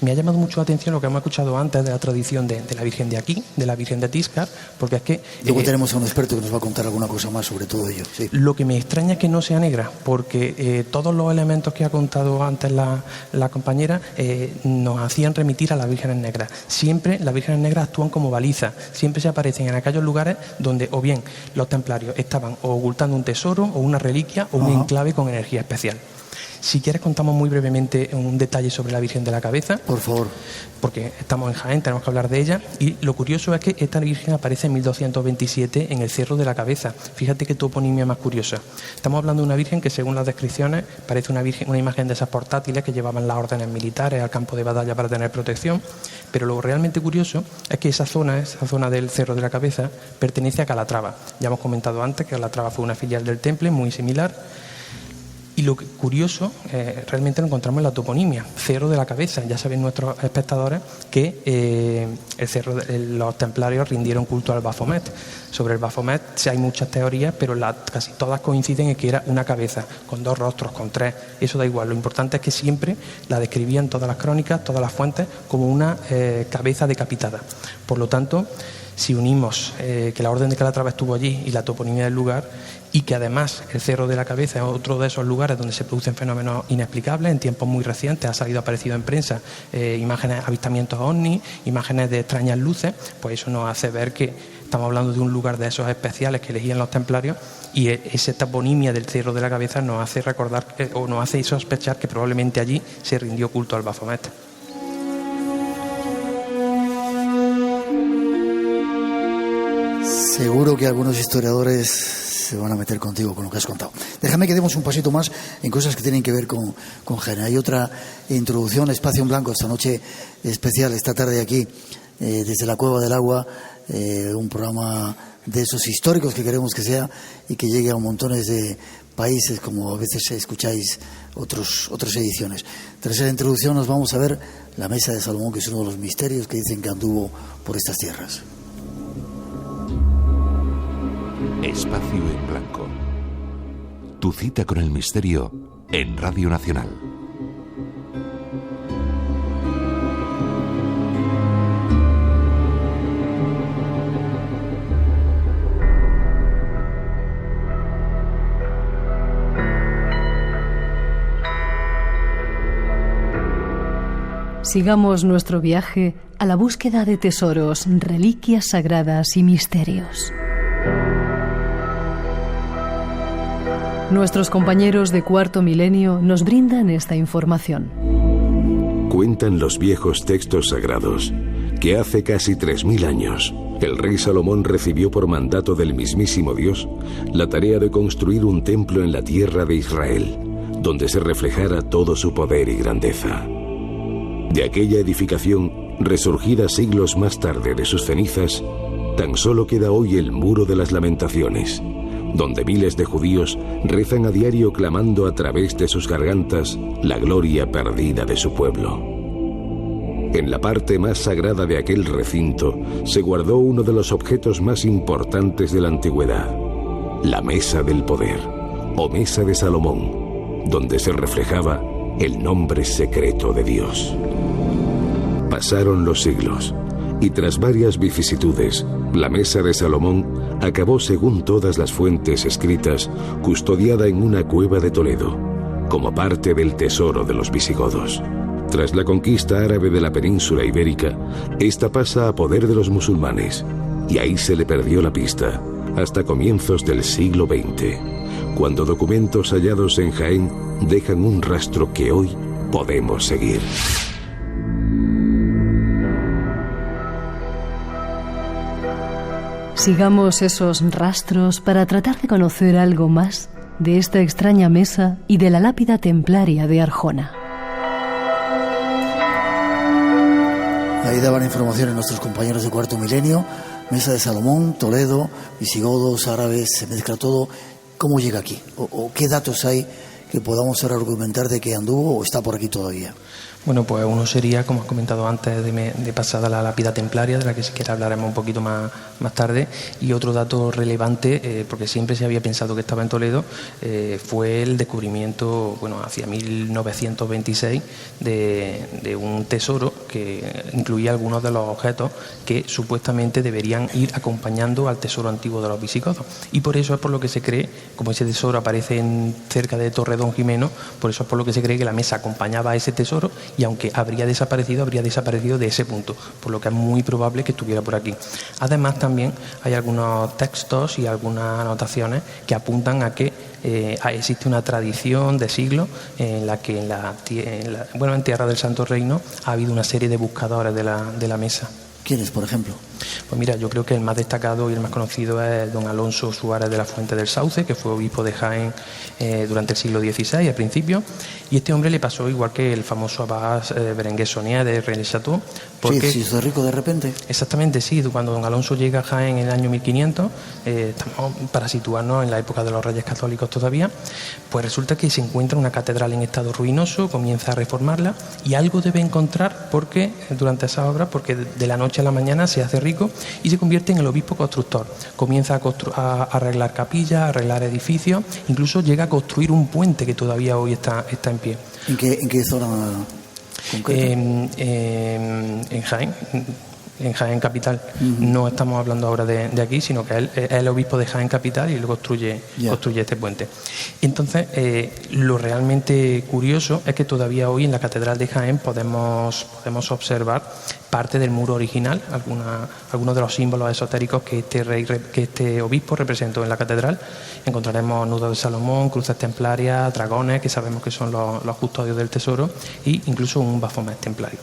Me ha llamado mucho la atención lo que hemos escuchado antes de la tradición de la Virgen de aquí, de la Virgen de Tiscar, porque es que... Luego tenemos a un experto que nos va a contar alguna cosa más sobre todo ello. Sí. Lo que me extraña es que no sea negra, porque todos los elementos que ha contado antes la compañera nos hacían remitir a las vírgenes negras. Siempre las vírgenes negras actúan como balizas, siempre se aparecen en aquellos lugares donde o bien los templarios estaban ocultando un tesoro o una reliquia o un enclave con energía especial. Si quieres contamos muy brevemente un detalle sobre la Virgen de la Cabeza. Por favor. Porque estamos en Jaén, tenemos que hablar de ella. Y lo curioso es que esta Virgen aparece en 1227 en el Cerro de la Cabeza. Fíjate qué toponimia más curiosa. Estamos hablando de una Virgen que, según las descripciones, parece una imagen de esas portátiles que llevaban las órdenes militares al campo de batalla para tener protección. Pero lo realmente curioso es que esa zona del Cerro de la Cabeza, pertenece a Calatrava. Ya hemos comentado antes que Calatrava fue una filial del Temple, muy similar. Y lo curioso realmente lo encontramos en la toponimia, Cerro de la Cabeza. Ya saben nuestros espectadores que los templarios rindieron culto al Baphomet. Sobre el Baphomet hay muchas teorías, pero casi todas coinciden en que era una cabeza, con 2 rostros, con 3. Eso da igual, lo importante es que siempre la describían todas las crónicas, todas las fuentes, como una cabeza decapitada. Por lo tanto, si unimos que la Orden de Calatrava estuvo allí y la toponimia del lugar, y que además el Cerro de la Cabeza es otro de esos lugares donde se producen fenómenos inexplicables, en tiempos muy recientes aparecido en prensa imágenes, avistamientos ovnis, imágenes de extrañas luces, pues eso nos hace ver que estamos hablando de un lugar de esos especiales que elegían los templarios, y esa toponimia del Cerro de la Cabeza nos hace recordar o nos hace sospechar que probablemente allí se rindió culto al Baphomet. Seguro que algunos historiadores se van a meter contigo con lo que has contado. Déjame que demos un pasito más en cosas que tienen que ver con Jaén. Hay otra introducción, Espacio en Blanco, esta noche especial, esta tarde aquí, desde la Cueva del Agua, un programa de esos históricos que queremos que sea y que llegue a montones de países, como a veces escucháis otras ediciones. Tras la introducción nos vamos a ver la Mesa de Salomón, que es uno de los misterios que dicen que anduvo por estas tierras. Espacio en Blanco. Tu cita con el misterio en Radio Nacional. Sigamos nuestro viaje a la búsqueda de tesoros, reliquias sagradas y misterios. Nuestros compañeros de Cuarto Milenio nos brindan esta información. Cuentan los viejos textos sagrados que hace casi 3000 años el rey Salomón recibió por mandato del mismísimo Dios la tarea de construir un templo en la tierra de Israel, donde se reflejara todo su poder y grandeza. De aquella edificación, resurgida siglos más tarde de sus cenizas, tan solo queda hoy el Muro de las Lamentaciones, donde miles de judíos rezan a diario clamando a través de sus gargantas la gloria perdida de su pueblo. En la parte más sagrada de aquel recinto se guardó uno de los objetos más importantes de la antigüedad, la Mesa del Poder, o Mesa de Salomón, donde se reflejaba el nombre secreto de Dios. Pasaron los siglos, y tras varias vicisitudes, la Mesa de Salomón acabó, según todas las fuentes escritas, custodiada en una cueva de Toledo, como parte del tesoro de los visigodos. Tras la conquista árabe de la península ibérica, esta pasa a poder de los musulmanes, y ahí se le perdió la pista, hasta comienzos del siglo XX, cuando documentos hallados en Jaén dejan un rastro que hoy podemos seguir. Sigamos esos rastros para tratar de conocer algo más de esta extraña mesa y de la lápida templaria de Arjona. Ahí daban información nuestros compañeros de Cuarto Milenio. Mesa de Salomón, Toledo, visigodos, árabes, se mezcla todo. ¿Cómo llega aquí? ¿O qué datos hay que podamos ahora argumentar de que anduvo o está por aquí todavía? Bueno, pues uno sería, como has comentado antes, de pasada la lápida templaria, de la que si quieres hablaremos un poquito más tarde. Y otro dato relevante, porque siempre se había pensado que estaba en Toledo, fue el descubrimiento, bueno, hacia 1926, de un tesoro que incluía algunos de los objetos que supuestamente deberían ir acompañando al tesoro antiguo de los visigodos. Y por eso es por lo que se cree, como ese tesoro aparece cerca de Torredón Jimeno, por eso es por lo que se cree que la mesa acompañaba a ese tesoro, y aunque habría desaparecido de ese punto, por lo que es muy probable que estuviera por aquí. Además, también hay algunos textos y algunas anotaciones que apuntan a que existe una tradición de siglos en la que en Tierra del Santo Reino ha habido una serie de buscadores de la mesa. ¿Quiénes, por ejemplo? Pues mira, yo creo que el más destacado y el más conocido es don Alonso Suárez de la Fuente del Sauce, que fue obispo de Jaén durante el siglo XVI, al principio, y este hombre le pasó igual que el famoso abad Berenguer Saunier de Rennes-le-Château. Sí, se hizo rico de repente. Exactamente, sí. Cuando don Alonso llega a Jaén en el año 1500, estamos para situarnos en la época de los Reyes Católicos todavía, pues resulta que se encuentra una catedral en estado ruinoso, comienza a reformarla y algo debe encontrar durante esa obra, porque de la noche a la mañana se hace rico y se convierte en el obispo constructor. Comienza a arreglar capillas, a arreglar edificios, incluso llega a construir un puente que todavía hoy está en pie. ¿En qué zona concreta? En Jaén. En Jaén Capital. No estamos hablando ahora de aquí, sino que él es el obispo de Jaén Capital y lo construye este puente. Entonces, lo realmente curioso es que todavía hoy en la Catedral de Jaén podemos observar parte del muro original, algunos de los símbolos esotéricos que este obispo representó en la catedral. Encontraremos nudos de Salomón, cruces templarias, dragones, que sabemos que son los custodios del tesoro, e incluso un Baphomet templario.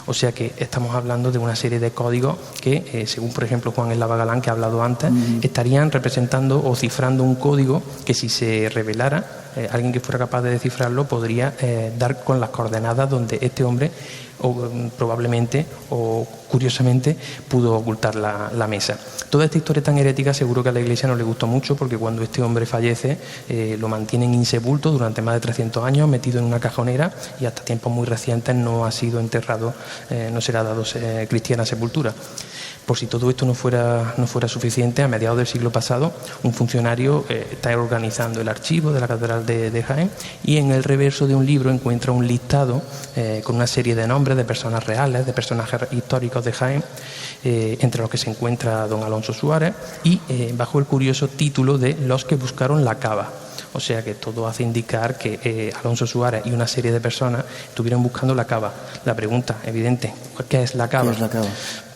O sea que estamos hablando de una serie de códigos que, según por ejemplo Juan Eslava Galán, que ha hablado antes, estarían representando o cifrando un código que, si se revelara, alguien que fuera capaz de descifrarlo podría dar con las coordenadas donde este hombre probablemente o curiosamente pudo ocultar la mesa. Toda esta historia tan herética seguro que a la Iglesia no le gustó mucho, porque cuando este hombre fallece lo mantienen insepulto durante más de 300 años, metido en una cajonera, y hasta tiempos muy recientes no ha sido enterrado, no será dado cristiana sepultura. Por si todo esto no fuera suficiente, a mediados del siglo pasado, un funcionario está organizando el archivo de la Catedral de Jaén, y en el reverso de un libro encuentra un listado con una serie de nombres de personas reales, de personajes históricos de Jaén, entre los que se encuentra don Alonso Suárez, y bajo el curioso título de Los que buscaron la cava. O sea que todo hace indicar que Alonso Suárez y una serie de personas estuvieron buscando la cava. La pregunta evidente, ¿qué es la cava? ¿Qué es la cava?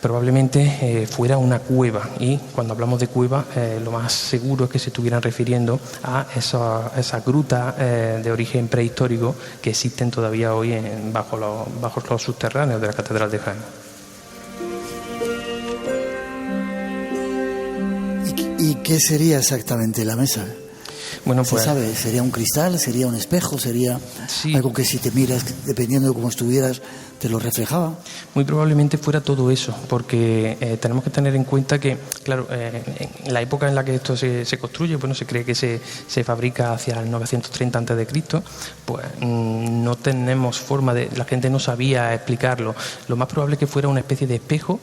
Probablemente fuera una cueva, y cuando hablamos de cueva lo más seguro es que se estuvieran refiriendo a esas grutas de origen prehistórico que existen todavía hoy bajo los subterráneos de la Catedral de Jaén. ¿Y qué sería exactamente la mesa? Bueno, pues, ¿se sabe? ¿Sería un cristal? ¿Sería un espejo? ¿Sería algo que si te miras, dependiendo de cómo estuvieras, te lo reflejaba? Muy probablemente fuera todo eso, porque tenemos que tener en cuenta que, claro, en la época en la que esto se construye, bueno, se cree que se fabrica hacia el 930 a.C., pues no tenemos forma la gente no sabía explicarlo. Lo más probable es que fuera una especie de espejo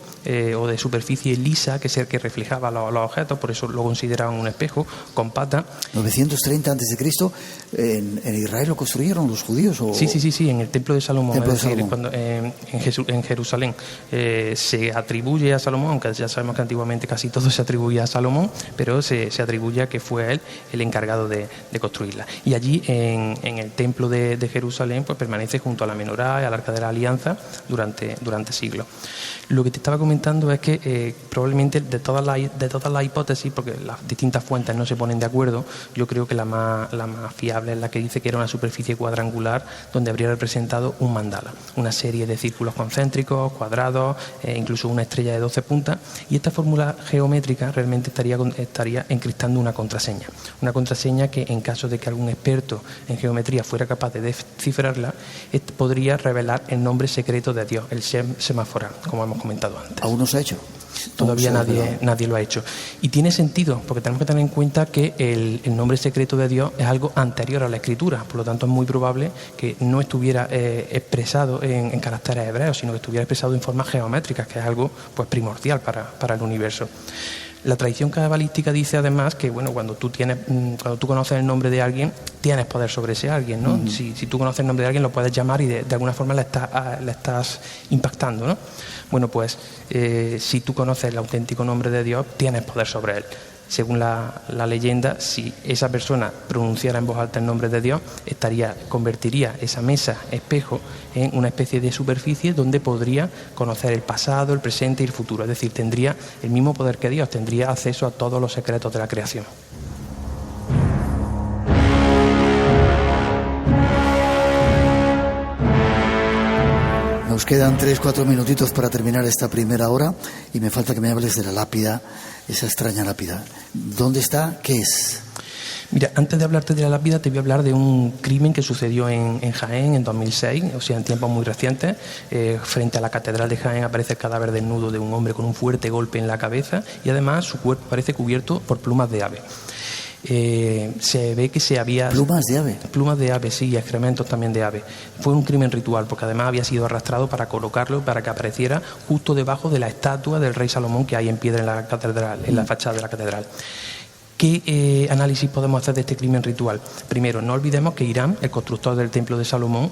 o de superficie lisa, que es el que reflejaba los objetos, por eso lo consideraban un espejo con pata. 930 a.C., ¿en Israel lo construyeron los judíos? ¿O? Sí, en el Templo de Salomón. Cuando, en Jerusalén se atribuye a Salomón, aunque ya sabemos que antiguamente casi todo se atribuía a Salomón, pero se atribuye a que fue él el encargado de construirla. Y allí en el Templo de Jerusalén pues permanece junto a la menorá y al Arca de la Alianza durante siglos. Lo que te estaba comentando es que probablemente de todas las hipótesis, porque las distintas fuentes no se ponen de acuerdo, yo creo que la más fiable es la que dice que era una superficie cuadrangular donde habría representado un mandala, una serie de círculos concéntricos, cuadrados, incluso una estrella de 12 puntas, y esta fórmula geométrica realmente estaría encriptando una contraseña que, en caso de que algún experto en geometría fuera capaz de descifrarla, podría revelar el nombre secreto de Dios, el Shem Semaforal, como hemos comentado antes. ¿Aún no se ha hecho? Todavía nadie lo ha hecho. Y tiene sentido, porque tenemos que tener en cuenta que el nombre secreto de Dios es algo anterior a la Escritura, por lo tanto es muy probable que no estuviera expresado en caracteres hebreos, sino que estuviera expresado en formas geométricas, que es algo pues primordial para el universo. La tradición cabalística dice además que cuando tú conoces el nombre de alguien, tienes poder sobre ese alguien, ¿no? Si tú conoces el nombre de alguien, lo puedes llamar y de alguna forma le estás impactando, ¿no? Bueno, pues si tú conoces el auténtico nombre de Dios, tienes poder sobre él. Según la leyenda, si esa persona pronunciara en voz alta el nombre de Dios, convertiría esa mesa espejo en una especie de superficie donde podría conocer el pasado, el presente y el futuro. Es decir, tendría el mismo poder que Dios, tendría acceso a todos los secretos de la creación. Nos quedan 3-4 minutitos para terminar esta primera hora y me falta que me hables de la lápida, esa extraña lápida. ¿Dónde está? ¿Qué es? Mira, antes de hablarte de la lápida, te voy a hablar de un crimen que sucedió en Jaén en 2006, o sea, en tiempos muy recientes. Frente a la Catedral de Jaén aparece el cadáver desnudo de un hombre con un fuerte golpe en la cabeza, y además su cuerpo parece cubierto por plumas de ave. Se ve que se había... ¿Plumas de ave? Plumas de ave, sí, y excrementos también de ave. Fue un crimen ritual, porque además había sido arrastrado para colocarlo, para que apareciera justo debajo de la estatua del rey Salomón que hay en piedra en la catedral, en la fachada de la catedral. ¿Qué análisis podemos hacer de este crimen ritual? Primero, no olvidemos que Hiram, el constructor del templo de Salomón,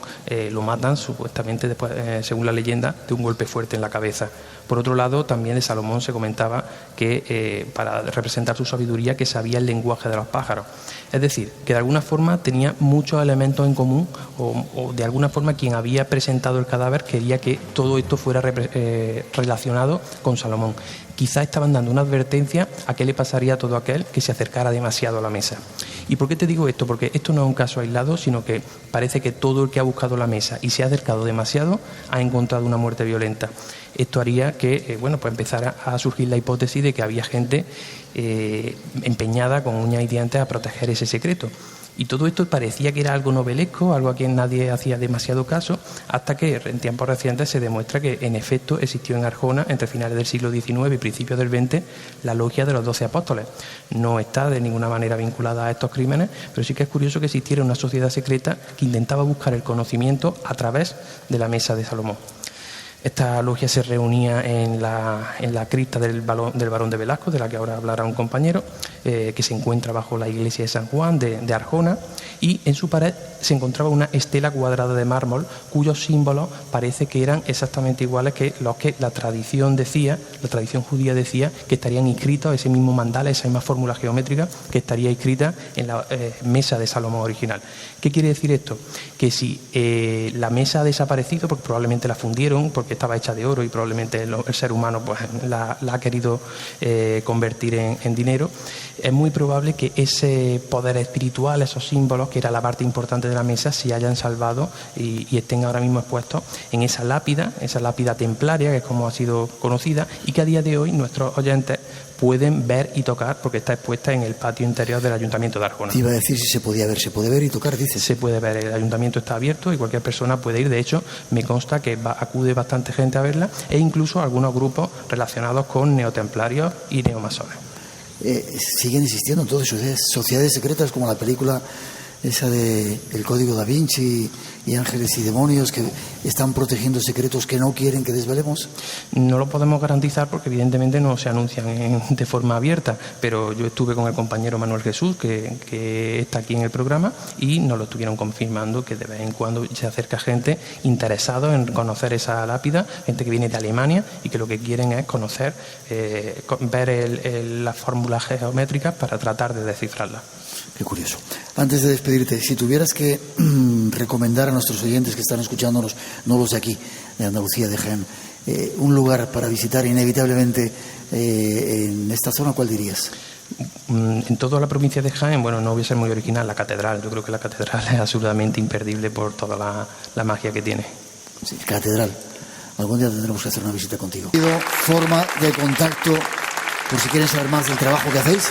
lo matan supuestamente después, según la leyenda, de un golpe fuerte en la cabeza. Por otro lado, también de Salomón se comentaba que para representar su sabiduría, que sabía el lenguaje de los pájaros. Es decir, que de alguna forma tenía muchos elementos en común, o de alguna forma quien había presentado el cadáver quería que todo esto fuera relacionado con Salomón. Quizá estaban dando una advertencia a qué le pasaría a todo aquel que se acercara demasiado a la mesa. ¿Y por qué te digo esto? Porque esto no es un caso aislado, sino que parece que todo el que ha buscado la mesa y se ha acercado demasiado ha encontrado una muerte violenta. Esto haría que pues empezara a surgir la hipótesis de que había gente empeñada con uñas y dientes a proteger ese secreto. Y todo esto parecía que era algo novelesco, algo a quien nadie hacía demasiado caso, hasta que en tiempos recientes se demuestra que en efecto existió en Arjona, entre finales del siglo XIX y principios del XX, la logia de los 12 apóstoles. No está de ninguna manera vinculada a estos crímenes, pero sí que es curioso que existiera una sociedad secreta que intentaba buscar el conocimiento a través de la mesa de Salomón. Esta logia se reunía en la cripta del Barón de Velasco, de la que ahora hablará un compañero, que se encuentra bajo la iglesia de San Juan de Arjona, y en su pared se encontraba una estela cuadrada de mármol cuyos símbolos parece que eran exactamente iguales que los que la tradición judía decía que estarían inscritos, ese mismo mandala, esa misma fórmula geométrica que estaría inscrita en la mesa de Salomón original. ¿Qué quiere decir esto? Que si la mesa ha desaparecido, porque probablemente la fundieron, porque estaba hecha de oro y probablemente el ser humano pues la ha querido convertir en dinero, es muy probable que ese poder espiritual, esos símbolos, que era la parte importante de la mesa, se hayan salvado y estén ahora mismo expuestos en esa lápida templaria, que es como ha sido conocida, y que a día de hoy nuestros oyentes pueden ver y tocar porque está expuesta en el patio interior del Ayuntamiento de Arjona. Te iba a decir si se podía ver, se puede ver y tocar, dices. Se puede ver, el ayuntamiento está abierto y cualquier persona puede ir. De hecho, me consta que acude bastante gente a verla, e incluso algunos grupos relacionados con neotemplarios y neomasones. Siguen existiendo entonces sociedades secretas como la película esa de El Código Da Vinci y Ángeles y Demonios, que están protegiendo secretos que no quieren que desvelemos. No lo podemos garantizar porque evidentemente no se anuncian de forma abierta, pero yo estuve con el compañero Manuel Jesús, que está aquí en el programa, y nos lo estuvieron confirmando, que de vez en cuando se acerca gente interesada en conocer esa lápida, gente que viene de Alemania y que lo que quieren es conocer, ver las fórmulas geométricas para tratar de descifrarlas. Qué curioso. Antes de despedirte, si tuvieras que recomendar a nuestros oyentes que están escuchándonos, no los de aquí, de Andalucía, de Jaén, un lugar para visitar inevitablemente en esta zona, ¿cuál dirías? En toda la provincia de Jaén, bueno, no voy a ser muy original, la catedral. Yo creo que la catedral es absolutamente imperdible por toda la magia que tiene. Sí, catedral. Algún día tendremos que hacer una visita contigo. Forma de contacto, por si quieren saber más del trabajo que hacéis.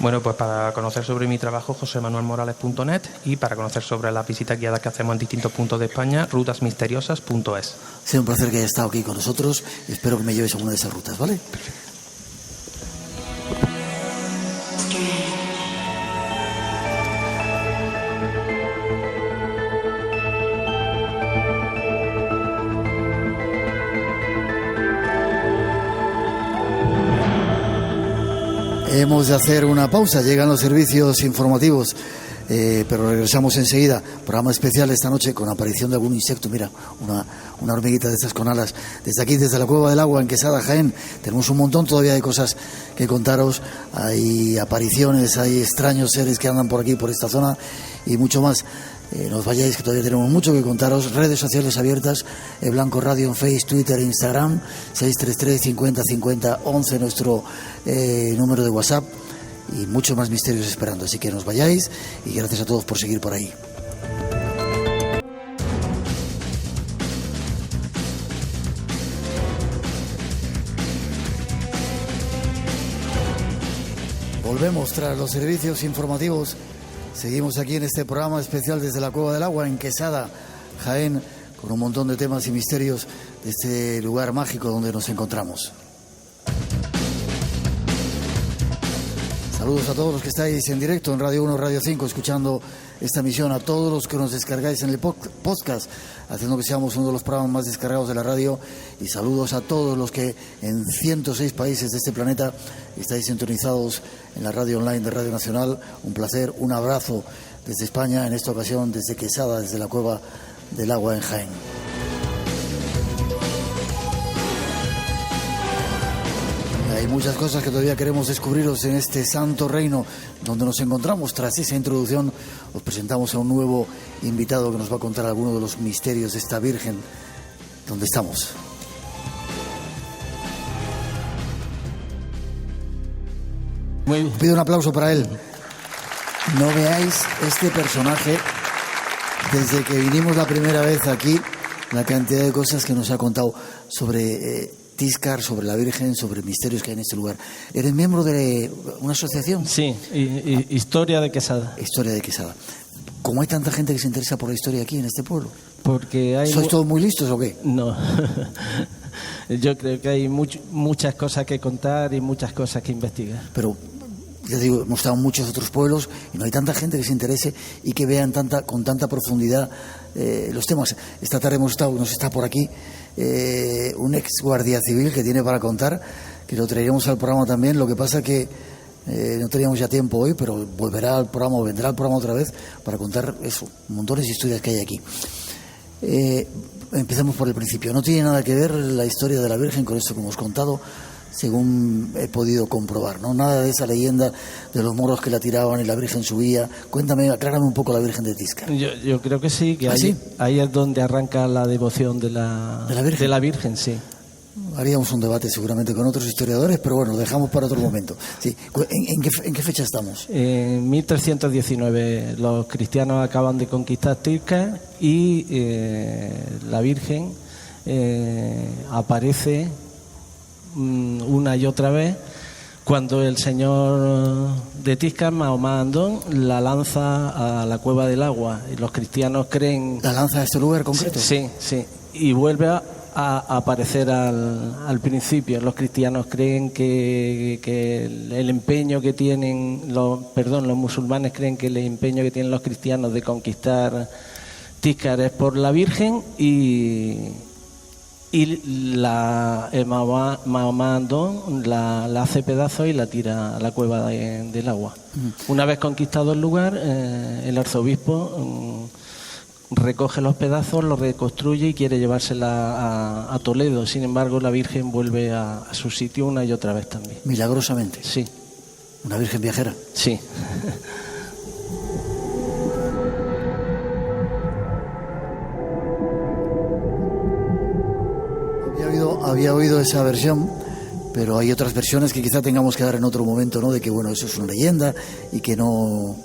Bueno, pues para conocer sobre mi trabajo, josemanuelmorales.net, y para conocer sobre las visitas guiadas que hacemos en distintos puntos de España, rutasmisteriosas.es. Ha sido un placer que hayas estado aquí con nosotros. Espero que me lleves a una de esas rutas, ¿vale? Perfecto. Hemos de hacer una pausa, llegan los servicios informativos, pero regresamos enseguida. Programa especial esta noche con aparición de algún insecto. Mira, una hormiguita de estas con alas. Desde aquí, desde la Cueva del Agua, en Quesada, Jaén, tenemos un montón todavía de cosas que contaros. Hay apariciones, hay extraños seres que andan por aquí, por esta zona, y mucho más. No os vayáis, que todavía tenemos mucho que contaros. Redes sociales abiertas, Blanco Radio en Facebook, Twitter e Instagram, 633 50 50 11 nuestro número de WhatsApp, y muchos más misterios esperando. Así que no os vayáis, y gracias a todos por seguir por ahí. Volvemos tras los servicios informativos. Seguimos aquí en este programa especial desde la Cueva del Agua, en Quesada, Jaén, con un montón de temas y misterios de este lugar mágico donde nos encontramos. Saludos a todos los que estáis en directo en Radio 1, Radio 5, escuchando esta emisión, a todos los que nos descargáis en el podcast, haciendo que seamos uno de los programas más descargados de la radio, y saludos a todos los que en 106 países de este planeta estáis sintonizados en la radio online de Radio Nacional. Un placer, un abrazo desde España, en esta ocasión desde Quesada, desde la Cueva del Agua en Jaén. Hay muchas cosas que todavía queremos descubriros en este santo reino donde nos encontramos. Tras esa introducción, os presentamos a un nuevo invitado que nos va a contar algunos de los misterios de esta Virgen donde estamos. Pido un aplauso para él. No veáis este personaje, desde que vinimos la primera vez aquí, la cantidad de cosas que nos ha contado sobre Tiscar, sobre la Virgen, sobre misterios que hay en este lugar. ¿Eres miembro de una asociación? Sí, Historia de Quesada. Historia de Quesada. ¿Cómo hay tanta gente que se interesa por la historia aquí en este pueblo? Porque hay... ¿Sois todos muy listos o qué? No. Yo creo que hay muchas cosas que contar y muchas cosas que investigar. Pero, ya digo, hemos estado en muchos otros pueblos y no hay tanta gente que se interese y que vean con tanta profundidad los temas. Esta tarde nos está por aquí un ex guardia civil que tiene para contar, que lo traeremos al programa también. Lo que pasa que no teníamos ya tiempo hoy, pero vendrá al programa otra vez para contar eso, montones de historias que hay aquí. Empecemos por el principio. No tiene nada que ver la historia de la Virgen con esto que hemos contado, según he podido comprobar, ¿no? Nada de esa leyenda de los moros que la tiraban y la Virgen subía. Cuéntame, aclárame un poco la Virgen de Tiscar. Yo creo que sí, que ahí es donde arranca la devoción de la Virgen, sí. Haríamos un debate seguramente con otros historiadores, pero bueno, lo dejamos para otro momento. Sí. ¿En qué fecha estamos? En 1319 los cristianos acaban de conquistar Tiscar y la Virgen aparece una y otra vez cuando el señor de Tiscar, Mahoma Andón, la lanza a la Cueva del Agua y los cristianos creen... ¿La lanza a este lugar concreto? Sí, y vuelve a aparecer al principio. Los cristianos creen que el empeño que tienen los musulmanes creen que el empeño que tienen los cristianos de conquistar Tiscar es por la Virgen y Mahoma Andón la hace pedazos y la tira a la Cueva del Agua. Una vez conquistado el lugar, el arzobispo recoge los pedazos, los reconstruye y quiere llevársela a Toledo. Sin embargo, la Virgen vuelve a su sitio una y otra vez también. ¿Milagrosamente? Sí. ¿Una Virgen viajera? Sí. Había oído esa versión, pero hay otras versiones que quizá tengamos que dar en otro momento, ¿no? De que, bueno, eso es una leyenda y que no...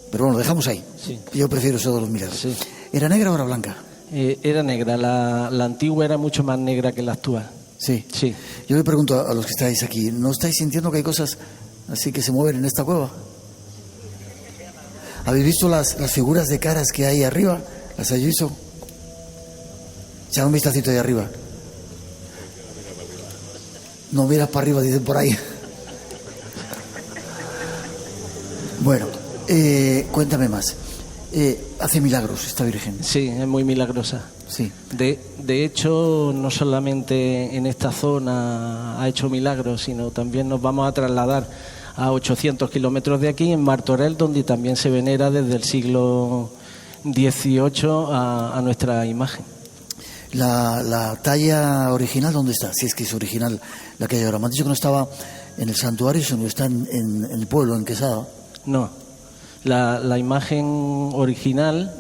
Pero bueno, lo dejamos ahí. Sí. Yo prefiero eso de los milagros. Sí. ¿Era negra o era blanca? Era negra. La antigua era mucho más negra que la actual. Sí. Sí. Yo le pregunto a los que estáis aquí, ¿no estáis sintiendo que hay cosas así que se mueven en esta cueva? ¿Habéis visto las figuras de caras que hay arriba? ¿Las habéis visto? Echa un vistacito de arriba. No miras para arriba, dicen por ahí. Bueno, cuéntame más. ¿Hace milagros esta Virgen? Sí, es muy milagrosa. Sí. De hecho, no solamente en esta zona ha hecho milagros, sino también nos vamos a trasladar a 800 kilómetros de aquí, en Martorell, donde también se venera desde el siglo XVIII a nuestra imagen. La talla original, ¿dónde está? Si es que es original la que hay ahora. Me han dicho que no estaba en el santuario, sino que está en el pueblo, en Quesada. No, la imagen original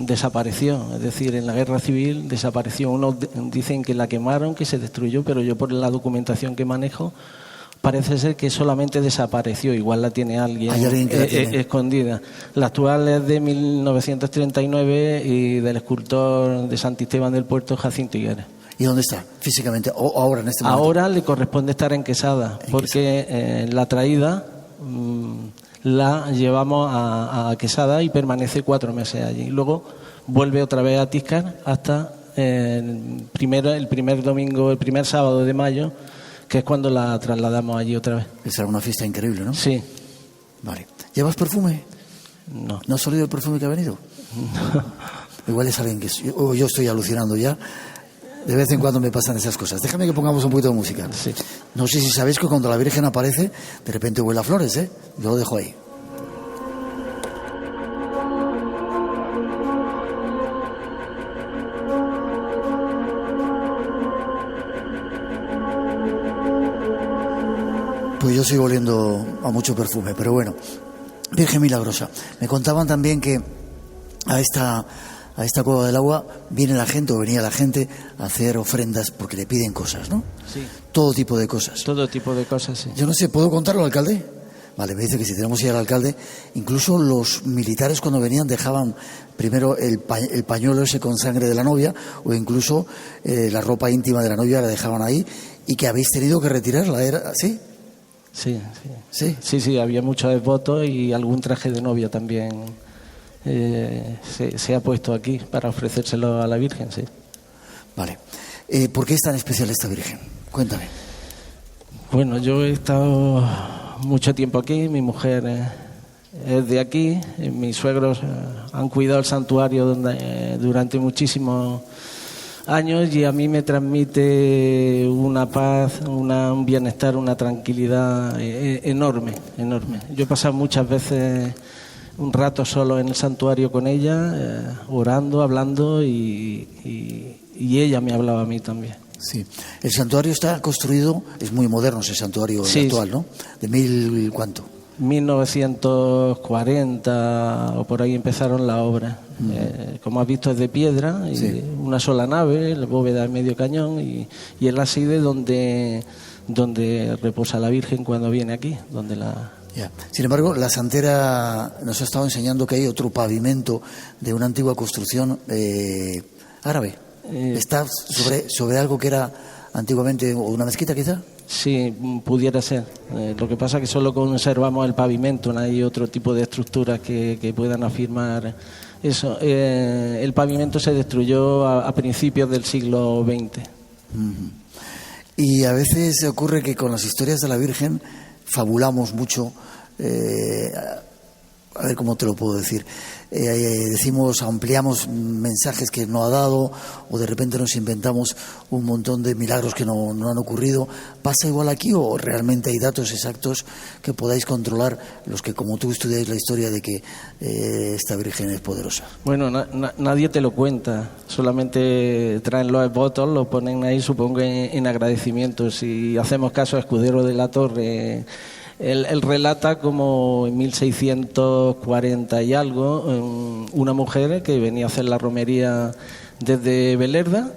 desapareció, es decir, en la guerra civil desapareció. Unos dicen que la quemaron, que se destruyó, pero yo por la documentación que manejo parece ser que solamente desapareció, igual la tiene alguien escondida. La actual es de 1939 y del escultor de Santisteban del Puerto, Jacinto Higuera. ¿Y dónde está físicamente? ¿O ahora en este momento? Ahora le corresponde estar en Quesada, porque la traída la llevamos a Quesada y permanece 4 meses allí. Luego vuelve otra vez a Tiscar hasta el primer sábado de mayo, que es cuando la trasladamos allí otra vez. Esa era una fiesta increíble, ¿no? Sí. Vale. ¿Llevas perfume? No. ¿No has olido el perfume que ha venido? No. Igual es alguien que... yo estoy alucinando ya. De vez en cuando me pasan esas cosas. Déjame que pongamos un poquito de música. Sí. No sé si sabéis que cuando la Virgen aparece, de repente huele a flores, ¿eh? Yo lo dejo ahí. Pues yo sigo oliendo a mucho perfume, pero bueno. Virgen milagrosa. Me contaban también que a esta Cueva del Agua venía la gente a hacer ofrendas porque le piden cosas, ¿no? Sí. Todo tipo de cosas. Todo tipo de cosas, sí. Yo no sé, ¿puedo contarlo, alcalde? Vale, me dice que si tenemos que ir al alcalde, incluso los militares cuando venían dejaban primero el pañuelo ese con sangre de la novia, o incluso la ropa íntima de la novia la dejaban ahí, y que habéis tenido que retirarla, ¿era así? Sí, había muchos devotos y algún traje de novia también se ha puesto aquí para ofrecérselo a la Virgen, sí. Vale. ¿Por qué es tan especial esta Virgen? Cuéntame. Bueno, yo he estado mucho tiempo aquí, mi mujer es de aquí, mis suegros han cuidado el santuario durante muchísimos años y a mí me transmite una paz, un bienestar, una tranquilidad enorme. Yo he pasado muchas veces un rato solo en el santuario con ella, orando, hablando y ella me hablaba a mí también. Sí, el santuario está construido, es muy moderno ese santuario actual, ¿no? ¿De mil cuánto? 1940 o por ahí empezaron la obra. Como has visto es de piedra, y una sola nave, la bóveda de medio cañón y el ábside donde reposa la Virgen cuando viene aquí, donde la... Ya. Sin embargo, la santera nos ha estado enseñando que hay otro pavimento de una antigua construcción árabe. ¿Está sobre algo que era antiguamente una mezquita, quizá? Sí, pudiera ser. Lo que pasa es que solo conservamos el pavimento, no hay otro tipo de estructuras que puedan afirmar eso. El pavimento se destruyó a principios del siglo XX. Y a veces ocurre que con las historias de la Virgen fabulamos mucho. A ver cómo te lo puedo decir. Decimos, ampliamos mensajes que no ha dado, o de repente nos inventamos un montón de milagros que no han ocurrido. ¿Pasa igual aquí o realmente hay datos exactos que podáis controlar, los que como tú estudiáis la historia de que esta Virgen es poderosa? Bueno, nadie te lo cuenta, solamente traen los votos, lo ponen ahí, supongo, en agradecimiento. Si hacemos caso a Escudero de la Torre, él relata como en 1640 y algo, una mujer que venía a hacer la romería desde Belerda,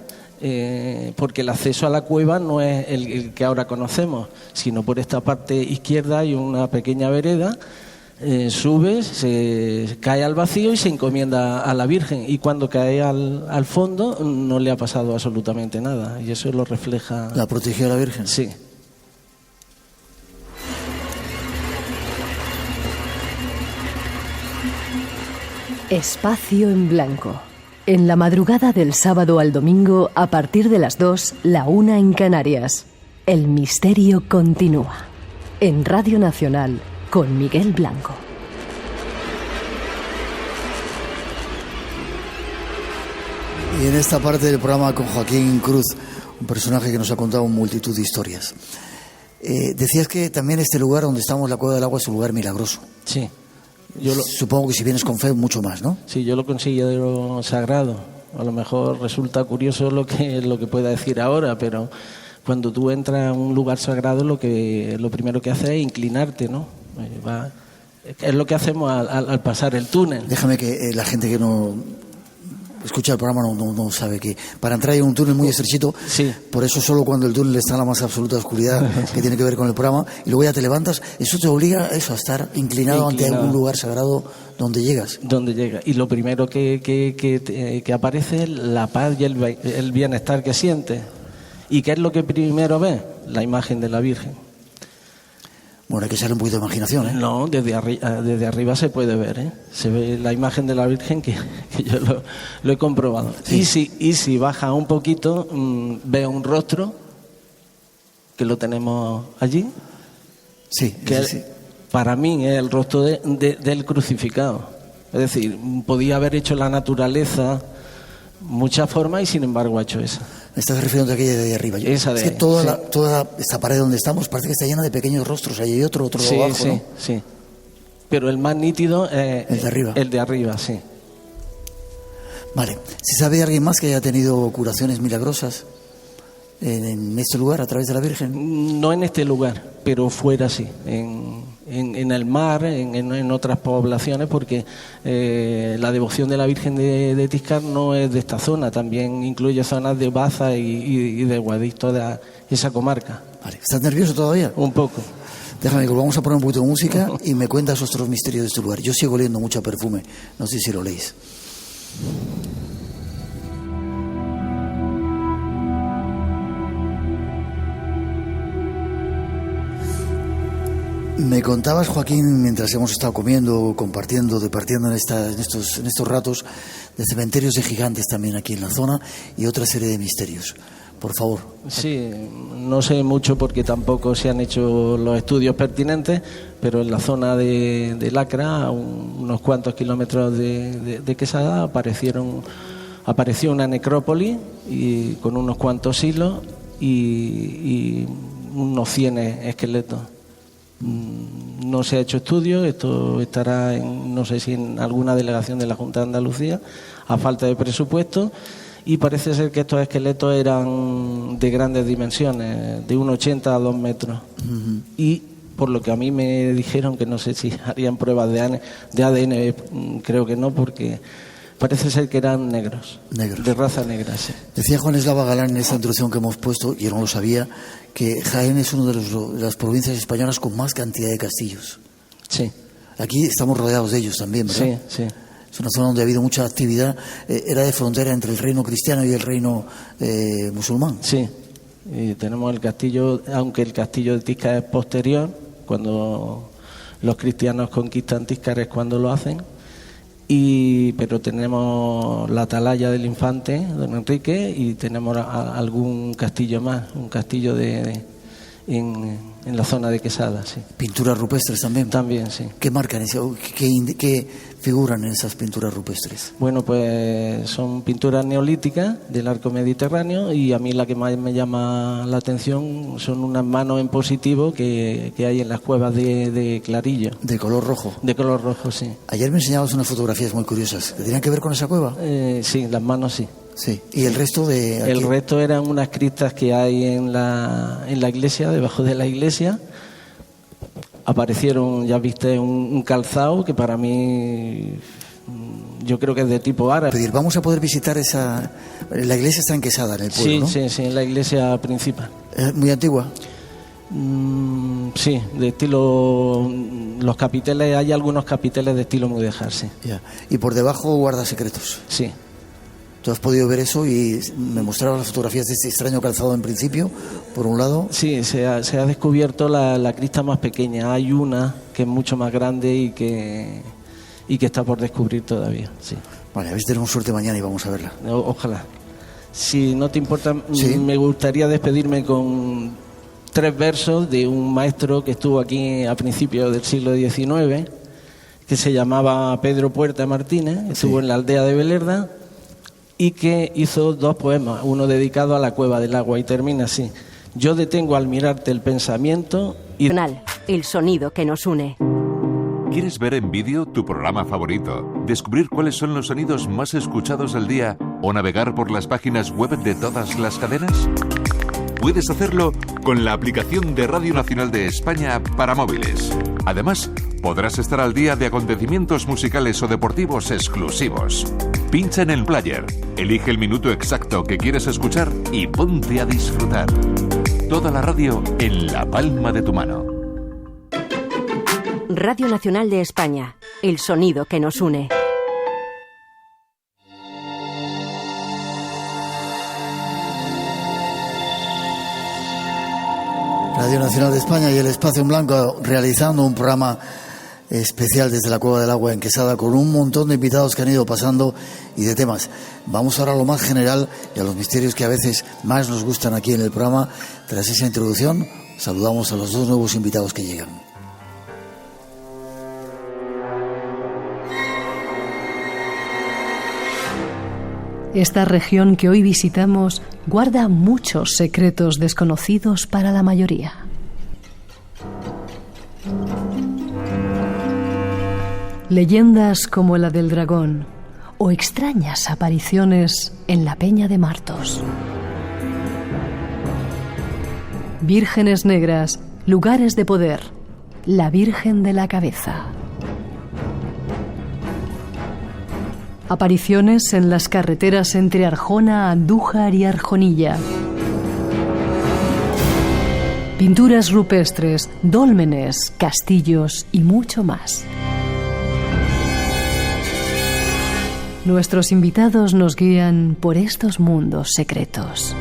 porque el acceso a la cueva no es el que ahora conocemos, sino por esta parte izquierda hay una pequeña vereda, sube, se cae al vacío y se encomienda a la Virgen, y cuando cae al fondo no le ha pasado absolutamente nada, y eso lo refleja... ¿La protegió la Virgen? Sí. Espacio en blanco. En la madrugada del sábado al domingo, a partir de las 2, la 1 en Canarias. El misterio continúa. En Radio Nacional, con Miguel Blanco. Y en esta parte del programa con Joaquín Cruz, un personaje que nos ha contado multitud de historias. Decías que también este lugar donde estamos, la Cueva del Agua, es un lugar milagroso. Sí. Supongo que si vienes con fe, mucho más, ¿no? Sí, yo lo considero sagrado. A lo mejor resulta curioso lo que pueda decir ahora, pero cuando tú entras a un lugar sagrado, lo primero que haces es inclinarte, ¿no? Es lo que hacemos al pasar el túnel. Déjame que la gente que no escucha el programa no sabe que para entrar hay un túnel muy estrechito, por eso solo cuando el túnel está en la más absoluta oscuridad, que tiene que ver con el programa, y luego ya te levantas, eso te obliga a estar inclinado ante algún lugar sagrado donde llegas. Donde llega. Y lo primero que aparece es la paz y el bienestar que sientes. ¿Y qué es lo que primero ves? La imagen de la Virgen. Bueno, hay que echarle un poquito de imaginación, ¿eh? No, desde arriba se puede ver, ¿eh? Se ve la imagen de la Virgen que yo lo he comprobado. Sí. Y si baja un poquito, veo un rostro que lo tenemos allí. Sí, que para mí es el rostro del crucificado. Es decir, podía haber hecho la naturaleza muchas formas y sin embargo ha hecho esa. Estás refiriendo a aquella de ahí arriba. Esa de es que toda esta pared donde estamos parece que está llena de pequeños rostros. Ahí hay otro abajo, ¿no? Sí. Pero el más nítido es el de arriba. El de arriba, sí. Vale. ¿Se sabe de alguien más que haya tenido curaciones milagrosas en este lugar a través de la Virgen? No en este lugar, pero fuera sí. En el mar, en otras poblaciones, porque la devoción de la Virgen de Tiscar no es de esta zona, también incluye zonas de Baza y de Guadix, toda esa comarca. Vale. ¿Estás nervioso todavía? Un poco. Déjame que volvamos a poner un poquito de música y me cuentas otros misterios de este lugar. Yo sigo oliendo mucho perfume, no sé si lo leéis. Me contabas, Joaquín, mientras hemos estado comiendo, compartiendo, departiendo en estos ratos, de cementerios de gigantes también aquí en la zona y otra serie de misterios. Por favor. Sí, no sé mucho porque tampoco se han hecho los estudios pertinentes, pero en la zona de Lacra, a unos cuantos kilómetros de Quesada, apareció una necrópolis y con unos cuantos hilos y unos 100 esqueletos. No se ha hecho estudio, esto estará no sé si en alguna delegación de la Junta de Andalucía, a falta de presupuesto, y parece ser que estos esqueletos eran de grandes dimensiones, de 1,80 a 2 metros. Y por lo que a mí me dijeron, que no sé si harían pruebas de ADN, creo que no, porque parece ser que eran negros. De raza negra, sí. Decía Juan Eslava Galán en esta introducción que hemos puesto, y yo no lo sabía, que Jaén es una de las provincias españolas con más cantidad de castillos. Sí. Aquí estamos rodeados de ellos también, ¿verdad? Sí, sí. Es una zona donde ha habido mucha actividad. Era de frontera entre el reino cristiano y el reino musulmán. Sí. Y tenemos el castillo, aunque el castillo de Tiscar es posterior, cuando los cristianos conquistan Tiscar es cuando lo hacen. Pero tenemos la atalaya del infante, don Enrique, y tenemos algún castillo más, un castillo en la zona de Quesada, sí. ¿Pinturas rupestres también? También, sí. ¿Qué marcan eso? ¿Qué figuran en esas pinturas rupestres? Bueno, pues son pinturas neolíticas del arco mediterráneo, y a mí la que más me llama la atención son unas manos en positivo que hay en las cuevas de Clarillo. ¿De color rojo? De color rojo, sí. Ayer me enseñabas unas fotografías muy curiosas. ¿Que tenían que ver con esa cueva? Sí, las manos sí. Sí. ¿Y el resto de...? El resto eran unas criptas que hay en la iglesia, debajo de la iglesia. Aparecieron, ya viste, un calzado que para mí yo creo que es de tipo árabe. Vamos a poder visitar la iglesia está en Quesada, en el pueblo, sí, ¿no? Sí, en la iglesia principal. ¿Es muy antigua? Sí, de estilo... Los capiteles, hay algunos capiteles de estilo mudéjar, sí. Ya. ¿Y por debajo guarda secretos? Sí. ¿Tú has podido ver eso y me mostrabas las fotografías de este extraño calzado en principio, por un lado? Sí, se ha descubierto la cripta más pequeña. Hay una que es mucho más grande y que está por descubrir todavía, sí. Vale, a ver si tenemos suerte mañana y vamos a verla. Ojalá. Si no te importa, ¿sí? Me gustaría despedirme con 3 versos de un maestro que estuvo aquí a principios del siglo XIX, que se llamaba Pedro Puerta Martínez, estuvo en la aldea de Belerda, y que hizo 2 poemas, uno dedicado a la Cueva del Agua, y termina así: yo detengo al mirarte el pensamiento y... El sonido que nos une. ¿Quieres ver en vídeo tu programa favorito, descubrir cuáles son los sonidos más escuchados del día o navegar por las páginas web de todas las cadenas? Puedes hacerlo con la aplicación de Radio Nacional de España para móviles. Además, podrás estar al día de acontecimientos musicales o deportivos exclusivos. Pincha en el player, elige el minuto exacto que quieres escuchar y ponte a disfrutar. Toda la radio en la palma de tu mano. Radio Nacional de España, el sonido que nos une. Radio Nacional de España y el Espacio en Blanco realizando un programa especial desde la Cueva del Agua en Quesada con un montón de invitados que han ido pasando y de temas. Vamos ahora a lo más general y a los misterios que a veces más nos gustan aquí en el programa. Tras esa introducción, saludamos a los 2 nuevos invitados que llegan. Esta región que hoy visitamos guarda muchos secretos desconocidos para la mayoría. Leyendas como la del dragón o extrañas apariciones en la Peña de Martos. Vírgenes negras, lugares de poder, la Virgen de la Cabeza. Apariciones en las carreteras entre Arjona, Andújar y Arjonilla. pinturas rupestres, dólmenes, castillos y mucho más. Nuestros invitados nos guían por estos mundos secretos.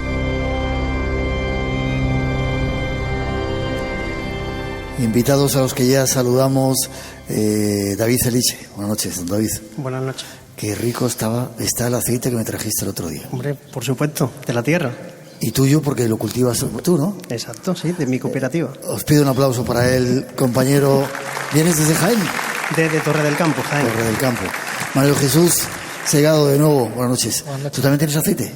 Invitados a los que ya saludamos, David Eliche. Buenas noches, don David. Buenas noches. Qué rico está el aceite que me trajiste el otro día. Hombre, por supuesto, de la tierra. Y tuyo porque lo cultivas tú, ¿no? Exacto, sí, de mi cooperativa. Os pido un aplauso para el compañero. ¿Vienes desde Jaén? Desde Torre del Campo, Jaén. Torre del Campo. Mario Jesús Segado, de nuevo. Buenas noches. Buenas noches. ¿Tú también tienes aceite?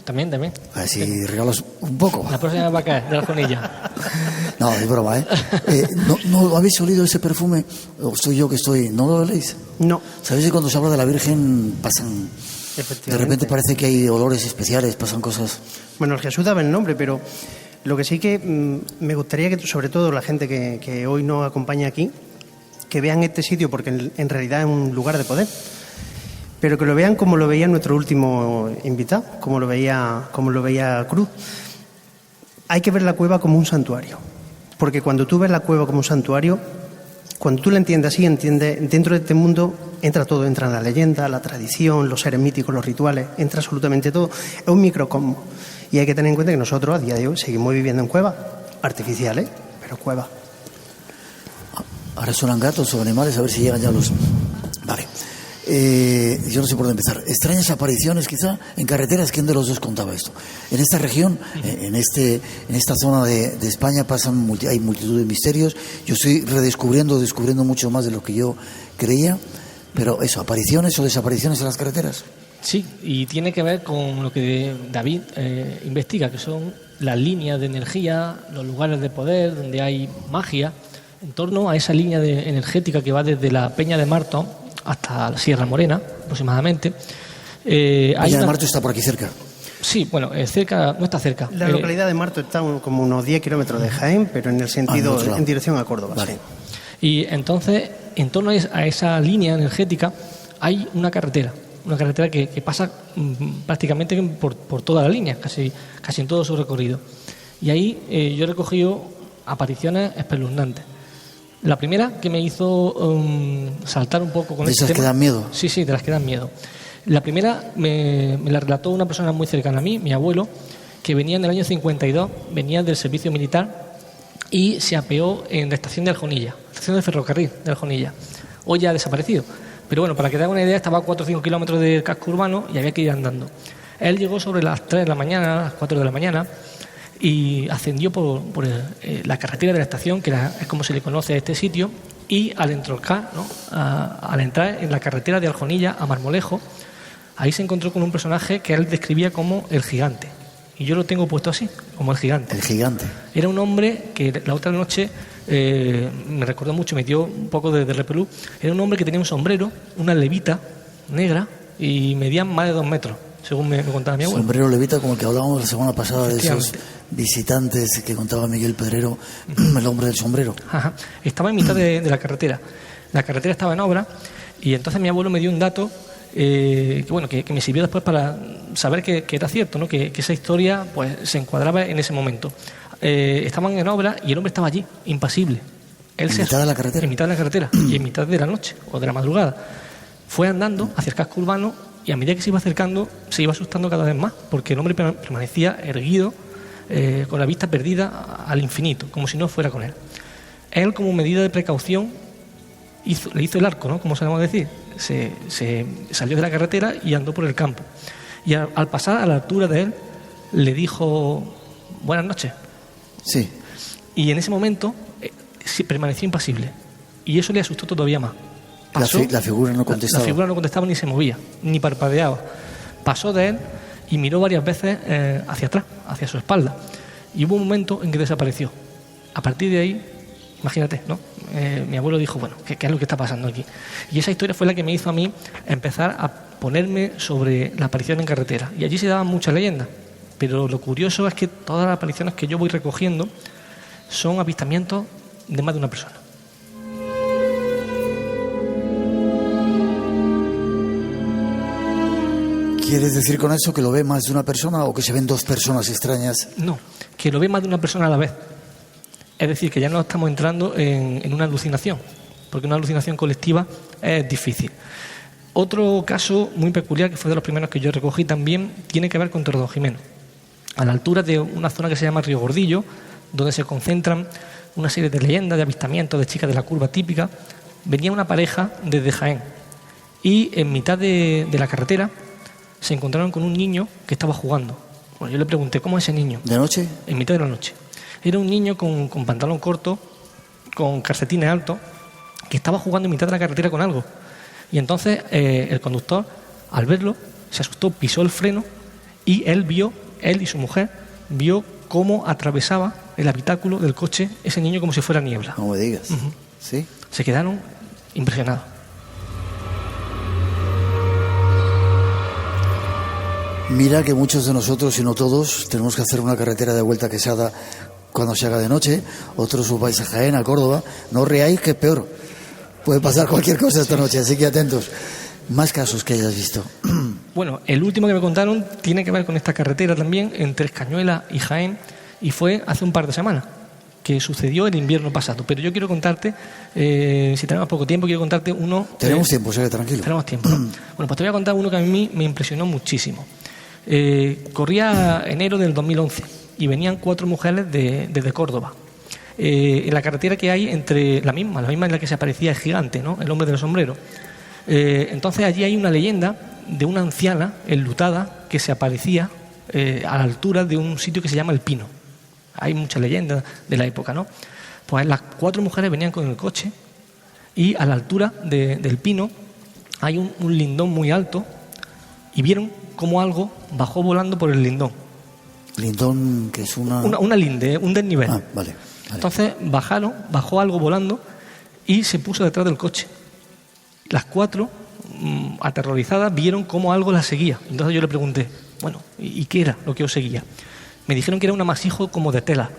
También. A ver si regalas un poco. La próxima va a caer, de la conilla. No, es broma, ¿eh? ¿No habéis olido ese perfume? ¿O soy yo que estoy? ¿No lo oléis? No. ¿Sabéis que cuando se habla de la Virgen pasan... De repente parece que hay olores especiales, pasan cosas... Bueno, el Jesús daba el nombre, pero lo que sí que me gustaría que, sobre todo la gente que hoy nos acompaña aquí, que vean este sitio, porque en realidad es un lugar de poder, pero que lo vean como lo veía nuestro último invitado, como lo veía Cruz. Hay que ver la cueva como un santuario, porque cuando tú ves la cueva como un santuario, cuando tú la entiendes así, dentro de este mundo entra todo, entra la leyenda, la tradición, los seres míticos, los rituales, entra absolutamente todo. Es un microcosmos. Y hay que tener en cuenta que nosotros a día de hoy seguimos viviendo en cuevas artificiales, pero cuevas. Ahora suenan gatos o animales, a ver si llegan ya los... Vale. Yo no sé por dónde empezar. Extrañas apariciones, quizá, en carreteras. ¿Quién de los dos contaba esto? En esta región, en esta zona de España, hay multitud de misterios. Yo estoy descubriendo mucho más de lo que yo creía. Pero eso, apariciones o desapariciones en las carreteras. Sí, y tiene que ver con lo que David investiga, que son las líneas de energía, los lugares de poder, donde hay magia, en torno a esa línea energética que va desde la Peña de Marto hasta la Sierra Morena, aproximadamente. Peña de Marto está por aquí cerca. Sí, bueno, cerca, no está cerca. La localidad de Marto está como unos 10 kilómetros de Jaén, pero en el sentido, en dirección a Córdoba. Vale. Sí. Y entonces, en torno a esa línea energética, hay una carretera que pasa prácticamente por toda la línea, casi en todo su recorrido. Y ahí yo he recogido apariciones espeluznantes. La primera que me hizo saltar un poco con ¿De este esas tema. que dan miedo? Sí, de las que dan miedo. La primera me la relató una persona muy cercana a mí, mi abuelo, que venía en el año 52, venía del servicio militar y se apeó en la estación de Aljonilla, estación de ferrocarril de Aljonilla. Hoy ya ha desaparecido. Pero bueno, para que te haga una idea, estaba a 4 o 5 kilómetros del casco urbano y había que ir andando. Él llegó sobre las 3 de la mañana, las 4 de la mañana, y ascendió por la carretera de la estación, que es como se le conoce a este sitio, y al entroncar, ¿no? Al entrar en la carretera de Aljonilla a Marmolejo, ahí se encontró con un personaje que él describía como el gigante. Y yo lo tengo puesto así, como el gigante. El gigante. Era un hombre que la otra noche me recordó mucho, me dio un poco de repelú. Era un hombre que tenía un sombrero, una levita negra y medía más de 2 metros, según me contaba mi abuelo. Sombrero levita, como el que hablábamos la semana pasada de esos visitantes que contaba Miguel Pedrero, el hombre del sombrero. Ajá. Estaba en mitad de la carretera. La carretera estaba en obra y entonces mi abuelo me dio un dato que me sirvió después para saber que era cierto, ¿no? que esa historia pues se encuadraba en ese momento. Estaban en obra y el hombre estaba allí, impasible. ¿En mitad de la carretera? En mitad de la carretera y en mitad de la noche o de la madrugada. Fue andando hacia el casco urbano y a medida que se iba acercando se iba asustando cada vez más, porque el hombre permanecía erguido, con la vista perdida al infinito, como si no fuera con él. Él, como medida de precaución, le hizo el arco, ¿no? Como sabemos decir. Se salió de la carretera y andó por el campo. Y al pasar a la altura de él, le dijo: buenas noches. Sí. Y en ese momento permaneció impasible. Y eso le asustó todavía más. La figura no contestaba. La figura no contestaba ni se movía, ni parpadeaba. Pasó de él y miró varias veces hacia atrás, hacia su espalda. Y hubo un momento en que desapareció. A partir de ahí, imagínate, ¿no? Mi abuelo dijo, bueno, ¿qué es lo que está pasando aquí? Y esa historia fue la que me hizo a mí empezar a ponerme sobre la aparición en carretera. Y allí se daban muchas leyendas. Pero lo curioso es que todas las apariciones que yo voy recogiendo son avistamientos de más de una persona. ¿Quieres decir con eso que lo ve más de una persona o que se ven 2 personas extrañas? No, que lo ve más de una persona a la vez. Es decir, que ya no estamos entrando en una alucinación, porque una alucinación colectiva es difícil. Otro caso muy peculiar, que fue de los primeros que yo recogí también, tiene que ver con Torredonjimeno. A la altura de una zona que se llama Río Gordillo, donde se concentran una serie de leyendas, de avistamientos de chicas de la curva típica, venía una pareja desde Jaén y en mitad de la carretera se encontraron con un niño que estaba jugando. Bueno, yo le pregunté, ¿cómo es ese niño? ¿De noche? En mitad de la noche. Era un niño con pantalón corto, con calcetines altos, que estaba jugando en mitad de la carretera con algo. Y entonces el conductor, al verlo, se asustó, pisó el freno y él y su mujer, vio cómo atravesaba el habitáculo del coche ese niño como si fuera niebla. No me digas. Uh-huh. ¿Sí? Se quedaron impresionados. Mira que muchos de nosotros, si no todos, tenemos que hacer una carretera de Vuelta a Quesada cuando se haga de noche. Otros os vais a Jaén, a Córdoba. No os reáis, que es peor. Puede pasar cualquier cosa esta noche, así que atentos. Más casos que hayas visto. Bueno, el último que me contaron tiene que ver con esta carretera también, entre Escañuela y Jaén, y fue hace un par de semanas, que sucedió el invierno pasado. Pero yo quiero contarte, si tenemos poco tiempo, quiero contarte uno... Tenemos tiempo, sé que tranquilo. Tenemos tiempo, ¿no? Bueno, pues te voy a contar uno que a mí me impresionó muchísimo. Corría enero del 2011 y venían 4 mujeres desde Córdoba. En la carretera que hay entre la misma en la que se aparecía el gigante, ¿no? El hombre del sombrero. Entonces allí hay una leyenda de una anciana enlutada que se aparecía a la altura de un sitio que se llama El Pino. Hay muchas leyendas de la época, ¿no? Pues las 4 mujeres venían con el coche y a la altura del Pino hay un lindón muy alto y vieron cómo algo bajó volando por el lindón. Lindón, que es una linde, un desnivel. Ah, vale. Entonces bajó algo volando y se puso detrás del coche. Las 4, aterrorizadas, vieron cómo algo las seguía. Entonces yo le pregunté, bueno, ¿y qué era lo que os seguía? Me dijeron que era un amasijo como de tela,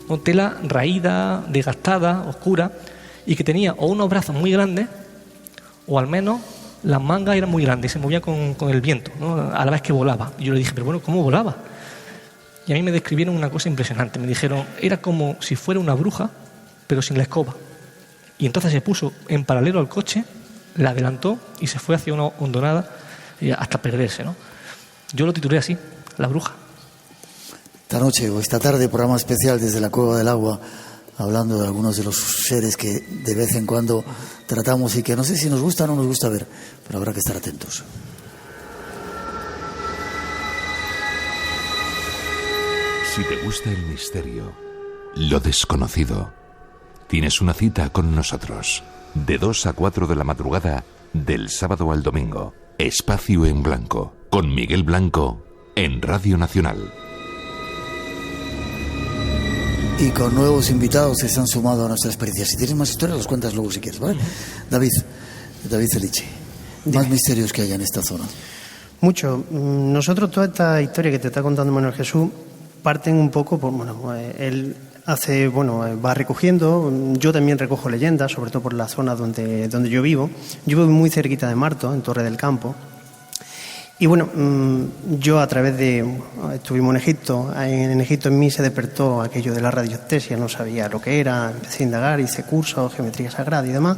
¿no? Tela raída, desgastada, oscura, y que tenía o unos brazos muy grandes, o al menos las mangas eran muy grandes, se movía con el viento, ¿no? A la vez que volaba. Y yo le dije, pero bueno, ¿cómo volaba? Y a mí me describieron una cosa impresionante. Me dijeron, era como si fuera una bruja, pero sin la escoba. Y entonces se puso en paralelo al coche, la adelantó y se fue hacia una hondonada hasta perderse, ¿no? Yo lo titulé así, La Bruja. Esta noche o esta tarde, programa especial desde la Cueva del Agua, hablando de algunos de los seres que de vez en cuando tratamos y que no sé si nos gusta o no nos gusta ver, pero habrá que estar atentos. Si te gusta el misterio, lo desconocido, tienes una cita con nosotros. De 2 a 4 de la madrugada, del sábado al domingo. Espacio en Blanco, con Miguel Blanco, en Radio Nacional. Y con nuevos invitados que se han sumado a nuestra experiencia. Si tienes más historias, los cuentas luego si quieres, ¿vale? David Felice, más misterios que hay en esta zona. Mucho. Nosotros, toda esta historia que te está contando Manuel Jesús, parten un poco por, él va recogiendo, yo también recojo leyendas, sobre todo por la zona donde yo vivo. Yo vivo muy cerquita de Marto, en Torre del Campo. Y bueno, yo a través estuvimos en Egipto, en Egipto en mí se despertó aquello de la radiestesia, no sabía lo que era, empecé a indagar, hice cursos, geometría sagrada y demás.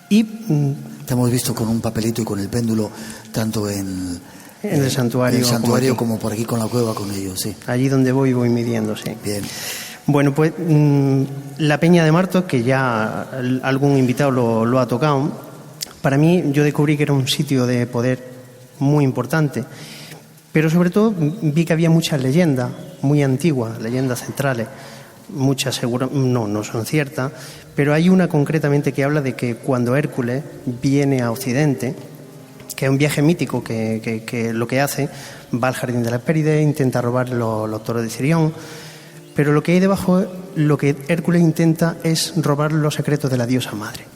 Y te hemos visto con un papelito y con el péndulo, tanto en el santuario como por aquí con la cueva con ellos, sí. Allí donde voy midiendo, sí. Bien. Bueno, pues la Peña de Marto, que ya algún invitado lo ha tocado, para mí yo descubrí que era un sitio de poder muy importante, pero sobre todo vi que había muchas leyendas muy antiguas, leyendas centrales, muchas seguro no son ciertas, pero hay una concretamente que habla de que cuando Hércules viene a Occidente, que es un viaje mítico que lo que hace, va al jardín de la Hespérides, intenta robar los toros de Sirión, pero lo que hay debajo, lo que Hércules intenta es robar los secretos de la diosa madre.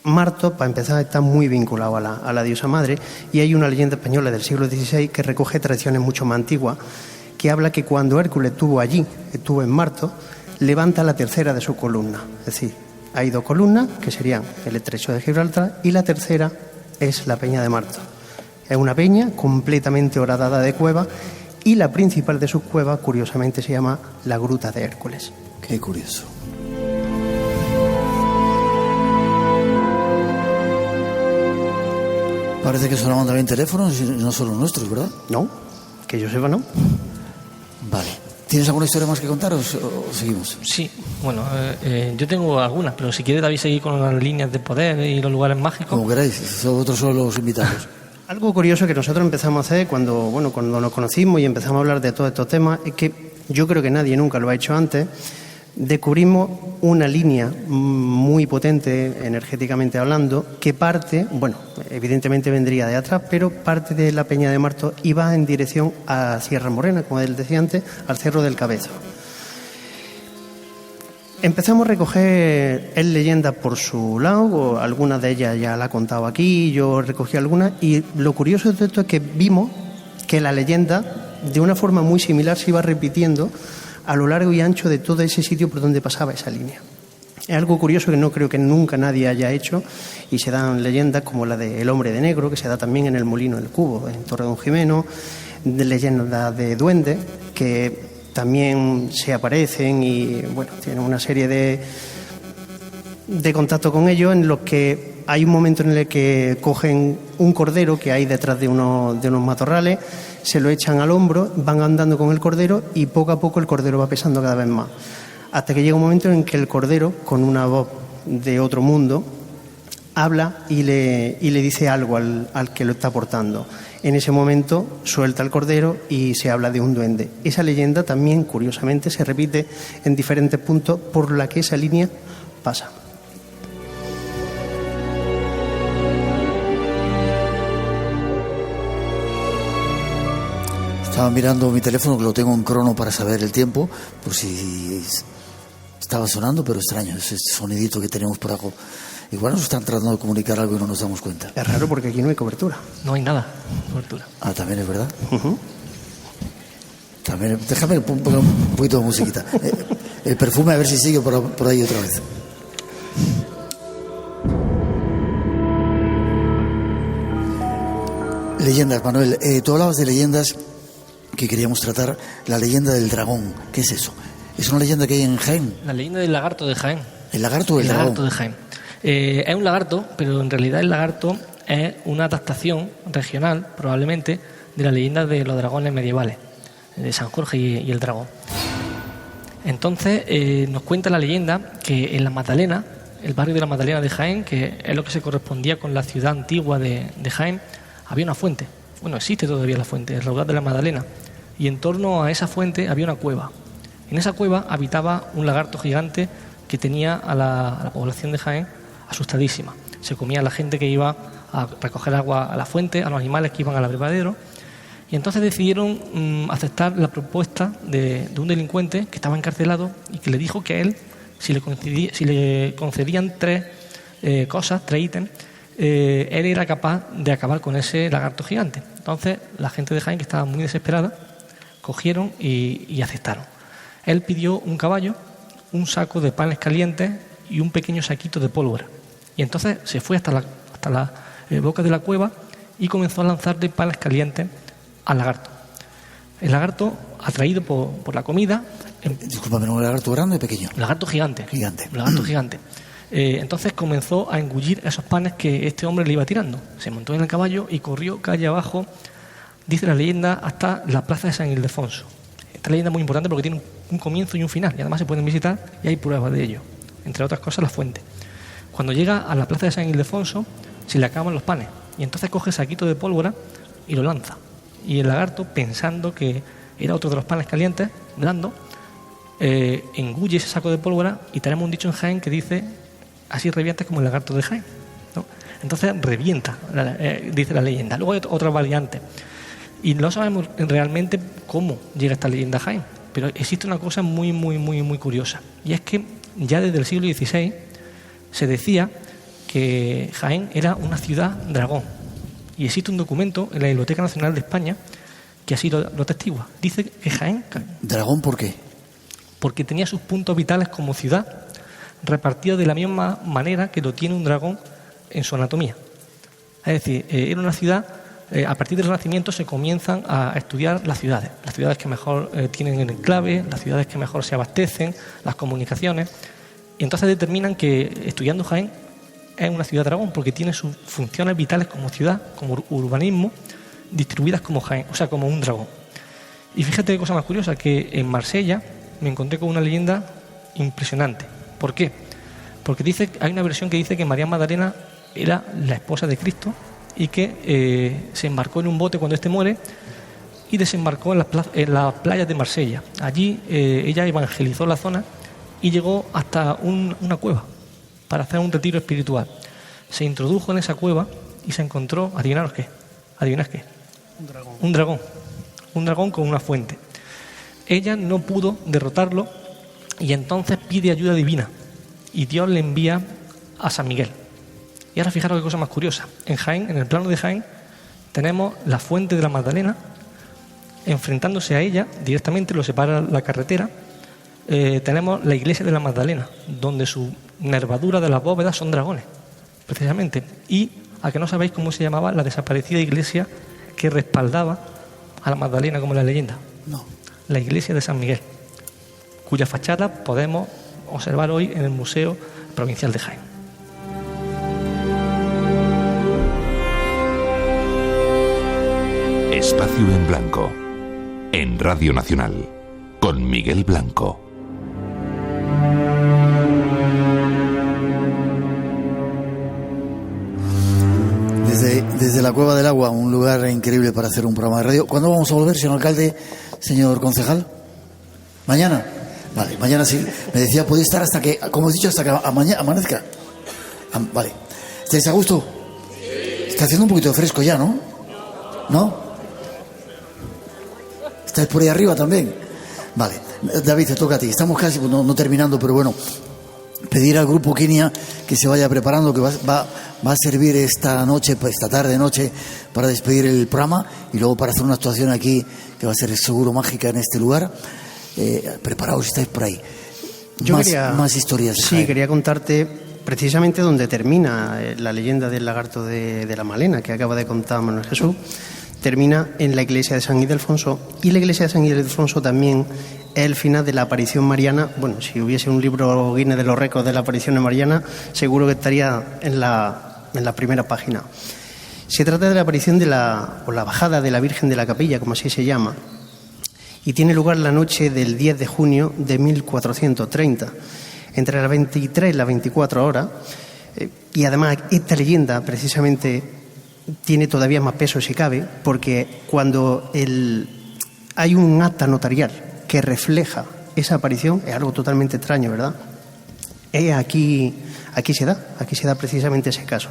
Marto, para empezar, está muy vinculado a la diosa madre, y hay una leyenda española del siglo XVI que recoge tradiciones mucho más antiguas, que habla que cuando Hércules estuvo en Marto, levanta la tercera de su columna. Es decir, hay 2 columnas, que serían el estrecho de Gibraltar, y la tercera es la Peña de Marto. Es una peña completamente horadada de cueva y la principal de sus cuevas, curiosamente, se llama la Gruta de Hércules. Qué curioso. Parece que sonaban también teléfonos y no solo nuestros, ¿verdad? No, que yo sepa, no. Vale. ¿Tienes alguna historia más que contaros o seguimos? Sí, bueno, yo tengo algunas, pero si quieres, David, seguir con las líneas de poder y los lugares mágicos. Como queráis, vosotros son los invitados. Algo curioso que nosotros empezamos a hacer cuando nos conocimos y empezamos a hablar de todos estos temas es que yo creo que nadie nunca lo ha hecho antes. Descubrimos una línea muy potente, energéticamente hablando, que parte, bueno, evidentemente vendría de atrás, pero parte de la Peña de Martos y va en dirección a Sierra Morena, como él decía antes, al Cerro del Cabezo. Empezamos a recoger leyendas por su lado, algunas de ellas ya la he contado aquí, yo recogí algunas, y lo curioso de esto es que vimos que la leyenda, de una forma muy similar, se iba repitiendo a lo largo y ancho de todo ese sitio por donde pasaba esa línea. Es algo curioso que no creo que nunca nadie haya hecho, y se dan leyendas como la de El Hombre de Negro, que se da también en el Molino del Cubo, en Torre Don Jimeno, de leyendas de duendes, que también se aparecen y bueno, tienen una serie de contacto con ellos, en los que hay un momento en el que cogen un cordero que hay detrás de unos matorrales, se lo echan al hombro, van andando con el cordero y poco a poco el cordero va pesando cada vez más, hasta que llega un momento en que el cordero, con una voz de otro mundo, habla y le dice algo al que lo está portando. En ese momento suelta el cordero y se habla de un duende. Esa leyenda también, curiosamente, se repite en diferentes puntos por la que esa línea pasa. Estaba mirando mi teléfono, que lo tengo en crono para saber el tiempo, por si estaba sonando, pero extraño, ese sonidito que tenemos por abajo. Igual nos están tratando de comunicar algo y no nos damos cuenta. Es raro porque aquí no hay cobertura. No hay nada, cobertura. Ah, también es verdad. También, déjame poner un poquito de musiquita. El perfume, a ver si sigue por ahí otra vez. Leyendas, Manuel. Tú hablabas de leyendas que queríamos tratar. La leyenda del dragón. ¿Qué es eso? ¿Es una leyenda que hay en Jaén? La leyenda del lagarto de Jaén. ¿El lagarto del dragón? El lagarto de Jaén. Es un lagarto, pero en realidad el lagarto es una adaptación regional, probablemente, de la leyenda de los dragones medievales, de San Jorge y el dragón. Entonces, nos cuenta la leyenda que en La Magdalena, el barrio de La Magdalena de Jaén, que es lo que se correspondía con la ciudad antigua de Jaén, había una fuente. Bueno, existe todavía la fuente, el raudal de La Magdalena. Y en torno a esa fuente había una cueva. En esa cueva habitaba un lagarto gigante que tenía a la población de Jaén asustadísima. Se comía a la gente que iba a recoger agua a la fuente, a los animales que iban al abrevadero, y entonces decidieron aceptar la propuesta de un delincuente que estaba encarcelado y que le dijo que a él, si le concedían tres ítems, él era capaz de acabar con ese lagarto gigante. Entonces la gente de Jaén, que estaba muy desesperada, cogieron y aceptaron. Él pidió un caballo, un saco de panes calientes y un pequeño saquito de pólvora. Y entonces se fue hasta la boca de la cueva y comenzó a lanzarle panes calientes al lagarto. El lagarto, atraído por la comida... Discúlpame, ¿un lagarto grande o pequeño? Lagarto gigante. Gigante. Lagarto gigante. Entonces comenzó a engullir esos panes que este hombre le iba tirando. Se montó en el caballo y corrió calle abajo, dice la leyenda, hasta la plaza de San Ildefonso. Esta leyenda es muy importante porque tiene un comienzo y un final, y además se pueden visitar y hay pruebas de ello. Entre otras cosas, la fuente. Cuando llega a la plaza de San Ildefonso, se le acaban los panes, y entonces coge el saquito de pólvora y lo lanza. Y el lagarto, pensando que era otro de los panes calientes, blando, engulle ese saco de pólvora, y tenemos un dicho en Jaén que dice: así revientas como el lagarto de Jaén, ¿no? Entonces revienta, dice la leyenda. Luego hay otra variante, y no sabemos realmente cómo llega esta leyenda a Jaén, pero existe una cosa muy, muy, muy, muy curiosa, y es que ya desde el siglo XVI se decía que Jaén era una ciudad dragón, y existe un documento en la Biblioteca Nacional de España que así lo atestigua. Dice que Jaén... ¿Dragón por qué? Porque tenía sus puntos vitales como ciudad repartidos de la misma manera que lo tiene un dragón en su anatomía. Es decir, era una ciudad a partir del Renacimiento se comienzan a estudiar las ciudades que mejor tienen el enclave, las ciudades que mejor se abastecen, las comunicaciones, y entonces determinan que estudiando Jaén es una ciudad dragón porque tiene sus funciones vitales como ciudad, como urbanismo, distribuidas como Jaén, o sea, como un dragón. Y fíjate qué cosa más curiosa, que en Marsella me encontré con una leyenda impresionante. ¿Por qué? Porque hay una versión que dice que María Magdalena era la esposa de Cristo y que se embarcó en un bote cuando éste muere y desembarcó en las playas de Marsella. Allí ella evangelizó la zona y llegó hasta una cueva para hacer un retiro espiritual. Se introdujo en esa cueva y se encontró, ¿adivinad qué? Un dragón con una fuente. Ella no pudo derrotarlo y entonces pide ayuda divina y Dios le envía a San Miguel. Y ahora fijaros qué cosa más curiosa. En Jaén, en el plano de Jaén, tenemos la fuente de la Magdalena. Enfrentándose a ella directamente, lo separa la carretera. Tenemos la iglesia de la Magdalena, donde su nervadura de las bóvedas son dragones, precisamente. Y a que no sabéis cómo se llamaba la desaparecida iglesia que respaldaba a la Magdalena como la leyenda. No. La iglesia de San Miguel, cuya fachada podemos observar hoy en el Museo Provincial de Jaén. Espacio en Blanco, en Radio Nacional, con Miguel Blanco. Desde la Cueva del Agua, un lugar increíble para hacer un programa de radio. ¿Cuándo vamos a volver, señor alcalde, señor concejal? ¿Mañana? Vale, mañana sí. Me decía, puede estar hasta que, como has dicho, hasta que amanezca. Vale. ¿Estáis a gusto? Sí. Está haciendo un poquito de fresco ya, ¿no? ¿No? ¿Estáis por ahí arriba también? Vale. David, te toca a ti. Estamos casi no terminando, pero bueno, pedir al grupo Kenia que se vaya preparando, que va a servir esta noche, pues esta tarde-noche, para despedir el programa y luego para hacer una actuación aquí que va a ser seguro mágica en este lugar. Preparaos, estáis por ahí. Más historias. Sí, quería contarte precisamente donde termina la leyenda del lagarto de la Malena que acaba de contar Manuel Jesús. Termina en la iglesia de San Ildefonso, y la iglesia de San Ildefonso también es el final de la aparición mariana. Bueno, si hubiese un libro Guinness de los récords de la aparición mariana, seguro que estaría en la primera página. Se trata de la aparición la bajada de la Virgen de la Capilla, como así se llama, y tiene lugar la noche del 10 de junio de 1430, entre las 23 y las 24 horas, y además esta leyenda precisamente tiene todavía más peso si cabe, porque cuando hay un acta notarial que refleja esa aparición, es algo totalmente extraño, ¿verdad? Aquí se da precisamente ese caso.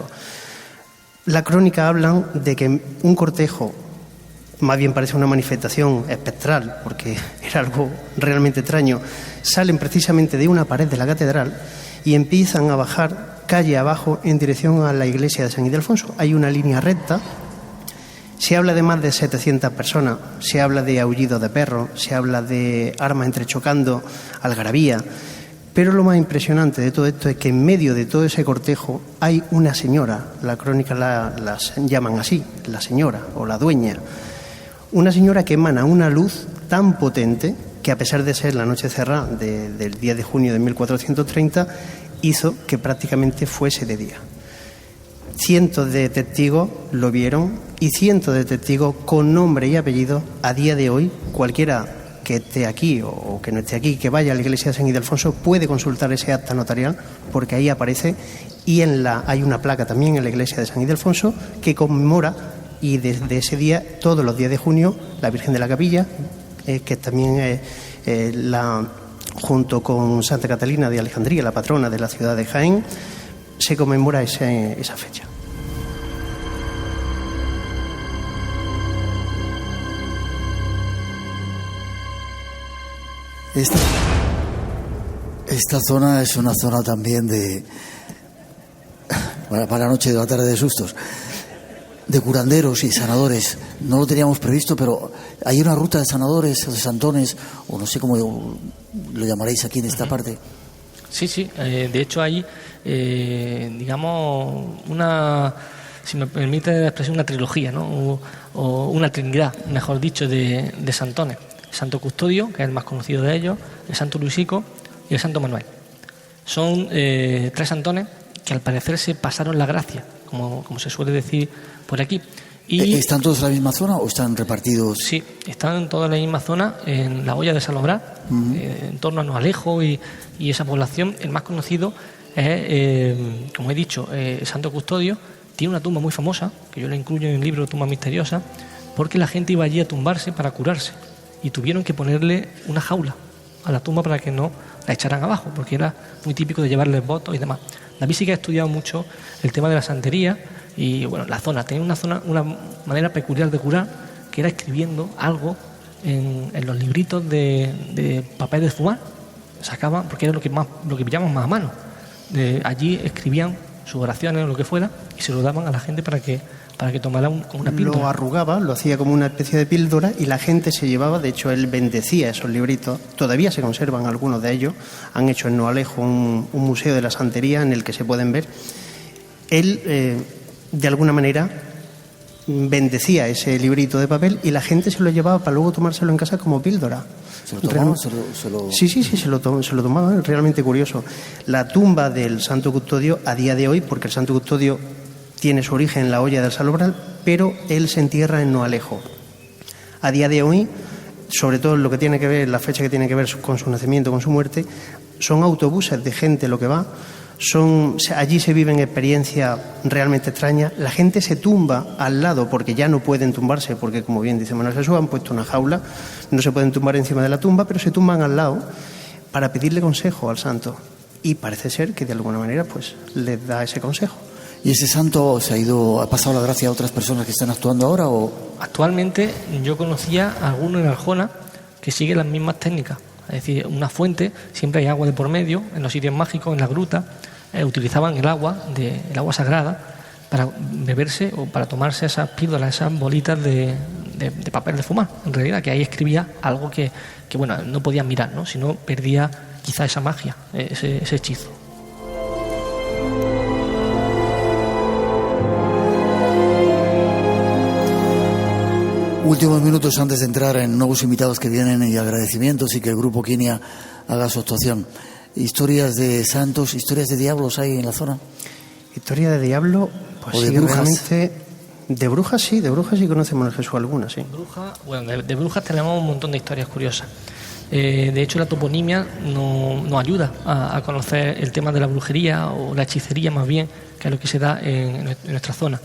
La crónica hablan de que un cortejo, más bien parece una manifestación espectral, porque era algo realmente extraño, salen precisamente de una pared de la catedral y empiezan a bajar calle abajo en dirección a la iglesia de San Ildefonso. Hay una línea recta, se habla de más de 700 personas, se habla de aullidos de perros, se habla de armas entrechocando, algarabía, pero lo más impresionante de todo esto es que en medio de todo ese cortejo hay una señora, la crónica la llaman así, la señora o la dueña, una señora que emana una luz tan potente que, a pesar de ser la noche cerrada del 10 de junio de 1430, hizo que prácticamente fuese de día. Cientos de testigos lo vieron, y cientos de testigos con nombre y apellido. A día de hoy, cualquiera que esté aquí o que no esté aquí, que vaya a la iglesia de San Ildefonso, puede consultar ese acta notarial, porque ahí aparece, y hay una placa también en la iglesia de San Ildefonso que conmemora, y desde ese día, todos los días de junio, la Virgen de la Capilla, que también es junto con Santa Catalina de Alejandría, la patrona de la ciudad de Jaén, se conmemora esa fecha. Esta zona es una zona también para la noche de la tarde de sustos, de curanderos y sanadores. No lo teníamos previsto, pero hay una ruta de sanadores o de santones, o no sé cómo lo llamaréis aquí en esta parte. Sí, de hecho hay, digamos, si me permite la expresión, una trilogía, ¿no? o una trinidad, mejor dicho, de santones. El Santo Custodio, que es el más conocido de ellos, el Santo Luisico y el Santo Manuel. Son 3 santones que al parecer se pasaron la gracia, como se suele decir por aquí. Y ¿están todos en la misma zona o están repartidos? Sí, están todos en la misma zona, en la Hoya de Salobrar, en torno a Noalejo y esa población. El más conocido es, como he dicho, el Santo Custodio. Tiene una tumba muy famosa, que yo la incluyo en el libro Tumba Misteriosa, porque la gente iba allí a tumbarse para curarse y tuvieron que ponerle una jaula a la tumba para que no la echaran abajo, porque era muy típico de llevarles votos y demás. David sí que ha estudiado mucho el tema de la santería y, bueno, la zona tenía una manera peculiar de curar, que era escribiendo algo en los libritos de papel de fumar. Sacaban, porque era lo que pillaban más a mano. Allí escribían sus oraciones o lo que fuera y se lo daban a la gente para que tomara como una píldora. Lo arrugaba, lo hacía como una especie de píldora y la gente se llevaba, de hecho él bendecía esos libritos, todavía se conservan algunos de ellos, han hecho en Noalejo un museo de la santería en el que se pueden ver. Él, de alguna manera, bendecía ese librito de papel y la gente se lo llevaba para luego tomárselo en casa como píldora. ¿Se lo tomaban? Sí, se lo tomaban, realmente curioso. La tumba del Santo Custodio a día de hoy, porque el Santo Custodio tiene su origen en la Hoya del Salobral, pero él se entierra en Noalejo. A día de hoy, sobre todo lo que tiene que ver, la fecha que tiene que ver con su nacimiento, con su muerte, son autobuses de gente lo que va. Allí se viven experiencias realmente extrañas. La gente se tumba al lado porque ya no pueden tumbarse, porque, como bien dice Manuel Jesús, han puesto una jaula, no se pueden tumbar encima de la tumba, pero se tumban al lado para pedirle consejo al santo. Y parece ser que de alguna manera pues les da ese consejo. ¿Y ese santo ha pasado la gracia a otras personas que están actuando ahora? ¿O? Actualmente yo conocía a alguno en Arjona que sigue las mismas técnicas. Es decir, una fuente, siempre hay agua de por medio, en los sitios mágicos, en la gruta, utilizaban el agua sagrada para beberse o para tomarse esas píldoras, esas bolitas de papel de fumar. En realidad, que ahí escribía algo que bueno, no podían mirar, ¿no? Si no, perdía quizá esa magia, ese hechizo. Últimos minutos antes de entrar en nuevos invitados que vienen y agradecimientos y que el grupo Quinia haga su actuación. Historias de santos, historias de diablos hay en la zona. Historia de diablo, pues o de sí, brujas. Realmente, de brujas sí conocemos en Jesús algunas, sí. De brujas tenemos un montón de historias curiosas. De hecho, la toponimia nos ayuda a conocer el tema de la brujería o la hechicería, más bien, que es lo que se da en nuestra zona.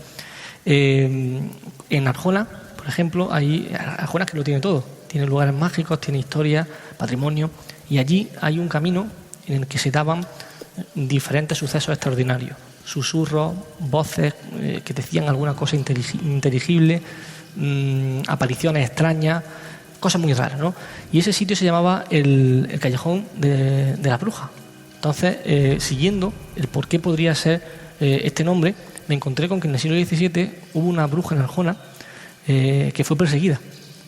En Arjona, por ejemplo, hay Arjona que lo tiene todo. Tiene lugares mágicos, tiene historia, patrimonio, y allí hay un camino en el que se daban diferentes sucesos extraordinarios. Susurros, voces que decían alguna cosa inteligible, apariciones extrañas, cosas muy raras, ¿no? Y ese sitio se llamaba el Callejón de la Bruja. Entonces, siguiendo el por qué podría ser este nombre, me encontré con que en el siglo XVII hubo una bruja en Arjona que fue perseguida,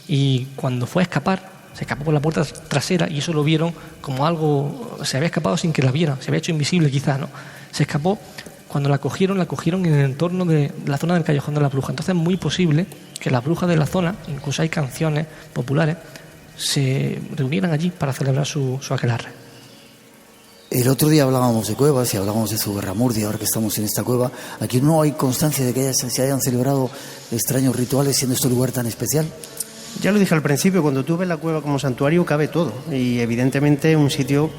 y cuando fue a escapar, se escapó por la puerta trasera, y eso lo vieron como algo, se había escapado sin que la vieran, se había hecho invisible quizás, ¿no? Se escapó. Cuando la cogieron en el entorno de la zona del Callejón de la Bruja. Entonces es muy posible que las brujas de la zona, incluso hay canciones populares, se reunieran allí para celebrar su aquelarre. El otro día hablábamos de cuevas y hablábamos de Zugarramurdi, ahora que estamos en esta cueva. Aquí no hay constancia de que se hayan celebrado extraños rituales siendo este lugar tan especial. Ya lo dije al principio, cuando tú ves la cueva como santuario cabe todo, y evidentemente es un sitio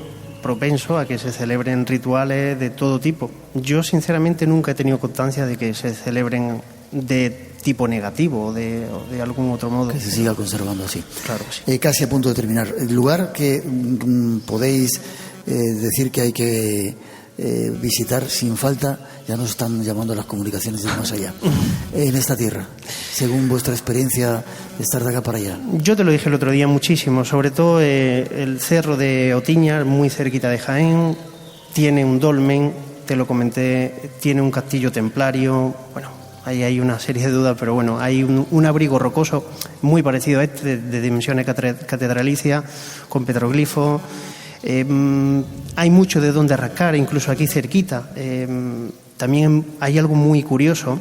propenso a que se celebren rituales de todo tipo. Yo sinceramente nunca he tenido constancia de que se celebren de tipo negativo o de algún otro modo. Que se siga conservando así. Claro que sí. Casi a punto de terminar. El lugar que podéis decir que hay que visitar sin falta, ya nos están llamando las comunicaciones de más allá, en esta tierra, según vuestra experiencia de estar de acá para allá. Yo te lo dije el otro día muchísimo, sobre todo el cerro de Otiña, muy cerquita de Jaén, tiene un dolmen, te lo comenté, tiene un castillo templario, bueno, ahí hay una serie de dudas, pero bueno, hay un abrigo rocoso muy parecido a este, de dimensiones catedralicias, con petroglifos. Hay mucho de donde rascar, incluso aquí cerquita. También hay algo muy curioso,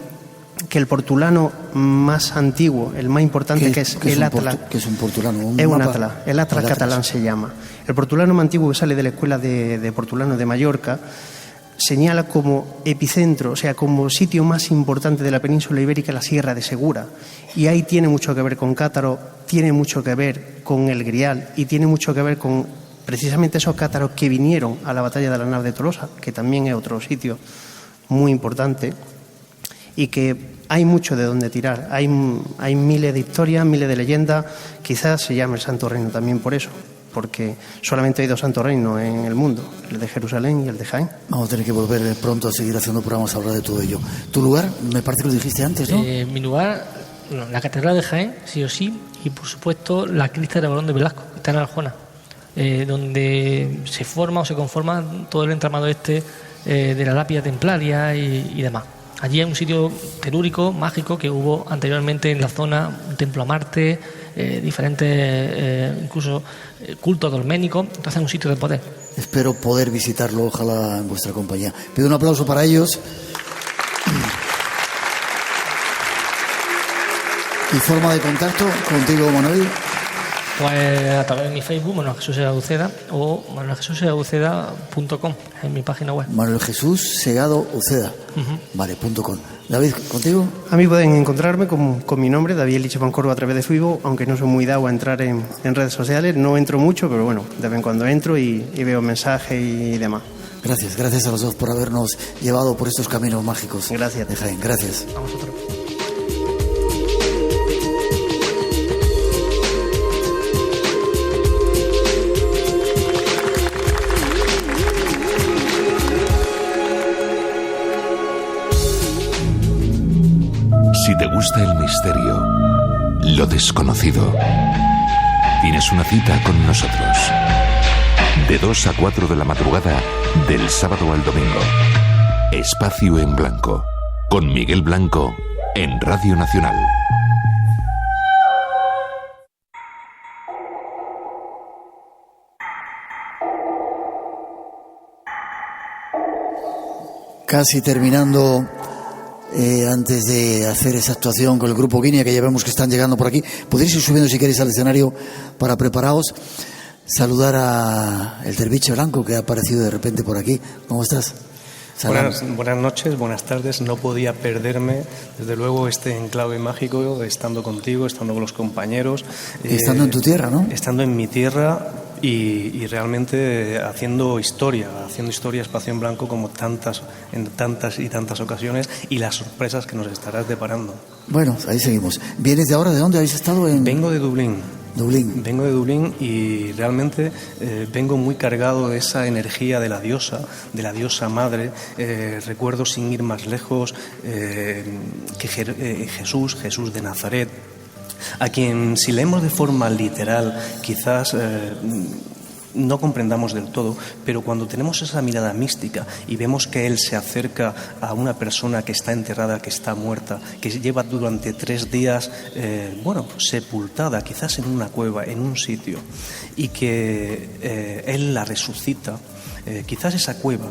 que el portulano más antiguo, el más importante, que es el Atlas. ¿Qué es un portulano? Es un Atlas, el Atlas catalán se llama. El portulano más antiguo, que sale de la Escuela de Portulanos de Mallorca, señala como epicentro, o sea, como sitio más importante de la península ibérica, la Sierra de Segura. Y ahí tiene mucho que ver con cátaros, tiene mucho que ver con el Grial y tiene mucho que ver con precisamente esos cátaros que vinieron a la batalla de la Nave de Tolosa, que también es otro sitio muy importante y que hay mucho de donde tirar. Hay miles de historias, miles de leyendas. Quizás se llame el Santo Reino también por eso, porque solamente hay 2 santos reinos en el mundo, el de Jerusalén y el de Jaén. Vamos a tener que volver pronto a seguir haciendo programas a hablar de todo ello. ¿Tu lugar? Me parece que lo dijiste antes, ¿no? Mi lugar, la Catedral de Jaén, sí o sí, y por supuesto la cripta de Barón de Velasco, que está en Aljona, donde se forma o se conforma todo el entramado de la lápida templaria y demás. Allí hay un sitio telúrico, mágico, que hubo anteriormente en la zona, un templo a Marte, diferentes incluso cultos dolménicos, entonces es un sitio de poder. Espero poder visitarlo, ojalá en vuestra compañía. Pido un aplauso para ellos. ¿Y forma de contacto contigo, Manuel? Pues a través de mi Facebook, Manuel Jesús Segado Uceda, o manueljesussegauceda.com, en mi página web. Manuel Jesús Segado Uceda. Vale, .com. David, ¿contigo? A mí pueden encontrarme con mi nombre, David Eliche Pancorbo, a través de Facebook, aunque no soy muy dado a entrar en redes sociales. No entro mucho, pero bueno, de vez en cuando entro y veo mensajes y demás. Gracias a los dos por habernos llevado por estos caminos mágicos. Gracias. De Jaén. Gracias. A vosotros. Si te gusta el misterio, lo desconocido, tienes una cita con nosotros. De 2 a 4 de la madrugada, del sábado al domingo. Espacio en Blanco, con Miguel Blanco, en Radio Nacional. Casi terminando. Antes de hacer esa actuación con el grupo Guinea, que ya vemos que están llegando por aquí, podéis ir subiendo si queréis al escenario para prepararos. Saludar a el Derviche Blanco, que ha aparecido de repente por aquí. ¿Cómo estás? Buenas noches, buenas tardes. No podía perderme, desde luego, este enclave mágico, estando contigo, estando con los compañeros. Estando en tu tierra, ¿no? Estando en mi tierra y realmente haciendo historia Espacio en Blanco, como en tantas ocasiones, y las sorpresas que nos estarás deparando. Bueno, ahí seguimos. ¿Vienes de ahora? ¿De dónde habéis estado? Vengo de Dublín. Vengo de Dublín y realmente vengo muy cargado de esa energía de la diosa madre. Recuerdo, sin ir más lejos, que Jesús de Nazaret, a quien, si leemos de forma literal, quizás no comprendamos del todo, pero cuando tenemos esa mirada mística y vemos que Él se acerca a una persona que está enterrada, que está muerta, que lleva durante 3 días, sepultada, quizás en una cueva, en un sitio, y que Él la resucita, quizás esa cueva,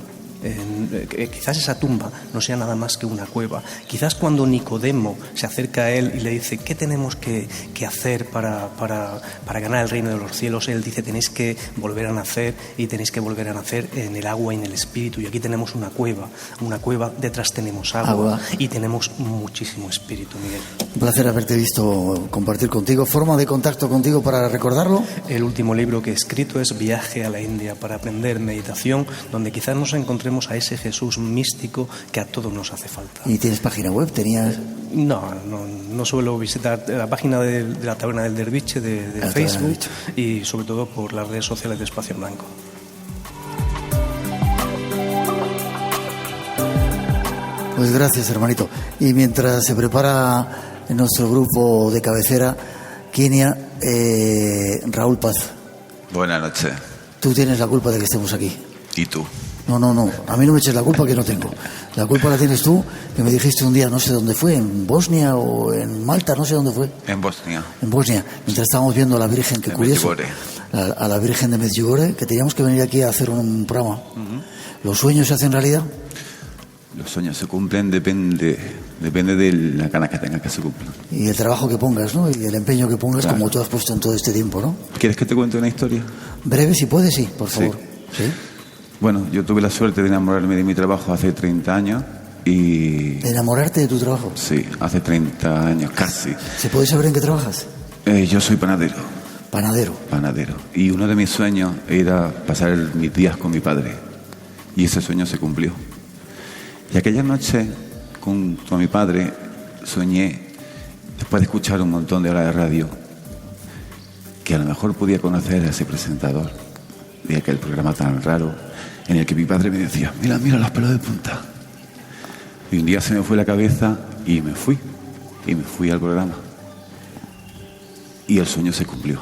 quizás esa tumba no sea nada más que una cueva. Quizás cuando Nicodemo se acerca a él y le dice ¿qué tenemos que hacer para ganar el reino de los cielos? Él dice tenéis que volver a nacer, y tenéis que volver a nacer en el agua y en el espíritu. Y aquí tenemos una cueva, detrás tenemos agua. Y tenemos muchísimo espíritu, Miguel. Un placer haberte visto, compartir contigo. ¿Forma de contacto contigo para recordarlo? El último libro que he escrito es Viaje a la India para aprender meditación, donde quizás nos encontremos a ese Jesús místico que a todos nos hace falta. ¿Y tienes página web? ¿Tenías? No suelo visitar la página de la Taberna del Derviche de Facebook, y sobre todo por las redes sociales de Espacio en Blanco. Pues gracias, hermanito. Y mientras se prepara nuestro grupo de cabecera, Kenia, Raúl Paz. Buenas noches. Tú tienes la culpa de que estemos aquí. ¿Y tú? No. A mí no me eches la culpa, que no tengo. La culpa la tienes tú, que me dijiste un día, no sé dónde fue, en Bosnia o en Malta, no sé dónde fue. En Bosnia. En Bosnia. Mientras estábamos viendo a la Virgen, que curioso. A la Virgen de Medjugorje, que teníamos que venir aquí a hacer un programa. ¿Los sueños se hacen realidad? los sueños se cumplen depende de la gana que tengas que se cumplan. Y el trabajo que pongas, ¿no? Y el empeño que pongas, claro, como tú has puesto en todo este tiempo, ¿no? ¿Quieres que te cuente una historia? Breve, si puedes, sí, por favor. Sí. Bueno, yo tuve la suerte de enamorarme de mi trabajo hace 30 años y... ¿De enamorarte de tu trabajo? Sí, hace 30 años, casi. ¿Se puede saber en qué trabajas? Yo soy panadero. ¿Panadero? Panadero. Y uno de mis sueños era pasar mis días con mi padre. Y ese sueño se cumplió. Y aquella noche, junto a mi padre, soñé, después de escuchar un montón de horas de radio, que a lo mejor podía conocer a ese presentador de aquel programa tan raro, en el que mi padre me decía, mira, mira los pelos de punta. Y un día se me fue la cabeza y me fui al programa. Y el sueño se cumplió.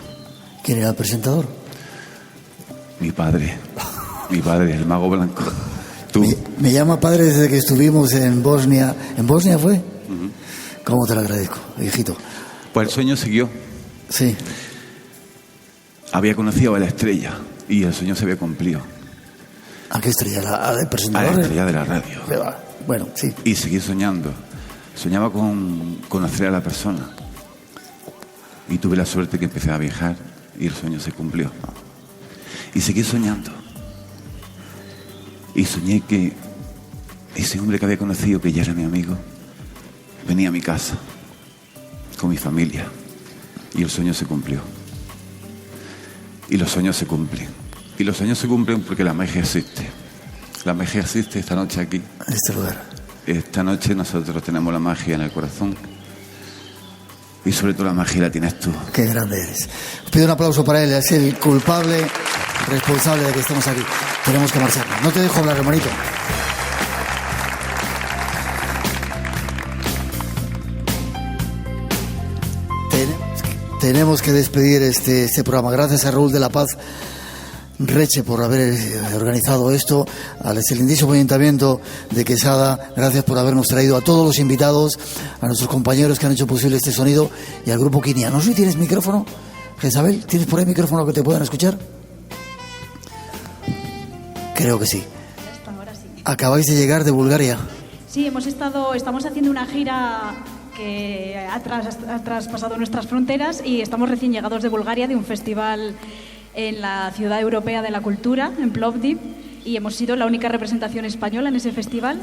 ¿Quién era el presentador? Mi padre, el mago blanco. ¿Tú? Me llama padre desde que estuvimos en Bosnia. ¿En Bosnia fue? ¿Cómo te lo agradezco, hijito? Pues el sueño siguió. Sí. Había conocido a la estrella y el sueño se había cumplido. ¿A qué estrella? ¿A la presentadora? A la estrella de la radio. Bueno, sí. Y seguí soñando. Soñaba con conocer a la persona. Y tuve la suerte que empecé a viajar y el sueño se cumplió. Y seguí soñando. Y soñé que ese hombre que había conocido, que ya era mi amigo, venía a mi casa con mi familia. Y el sueño se cumplió. Y los sueños se cumplen. Y los sueños se cumplen porque la magia existe. La magia existe esta noche aquí. En este lugar. Esta noche nosotros tenemos la magia en el corazón. Y sobre todo la magia la tienes tú. Qué grande eres. Os pido un aplauso para él. Es el culpable, responsable de que estemos aquí. Tenemos que marcharnos. No te dejo hablar, hermanito. Tenemos que despedir este programa. Gracias a Raúl de la Paz Reche por haber organizado esto, al excelentísimo Ayuntamiento de Quesada, gracias por habernos traído a todos los invitados, a nuestros compañeros que han hecho posible este sonido y al grupo Quinia. No sé si tienes micrófono, Jezabel, ¿tienes por ahí micrófono que te puedan escuchar? Creo que sí. Ahora sí. Acabáis de llegar de Bulgaria. Sí, estamos haciendo una gira que ha traspasado nuestras fronteras y estamos recién llegados de Bulgaria, de un festival en la Ciudad Europea de la Cultura, en Plovdiv, y hemos sido la única representación española en ese festival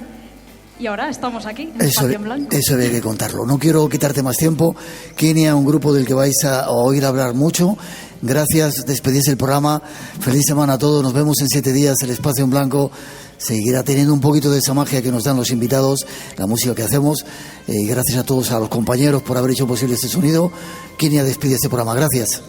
y ahora estamos aquí, en Espacio en Blanco. Eso había que contarlo. No quiero quitarte más tiempo. Quinia, un grupo del que vais a oír hablar mucho. Gracias, despedís el programa. Feliz semana a todos. Nos vemos en 7 días. El Espacio en Blanco seguirá teniendo un poquito de esa magia que nos dan los invitados, la música que hacemos. Gracias a todos, a los compañeros por haber hecho posible este sonido. Quinia despide este programa. Gracias.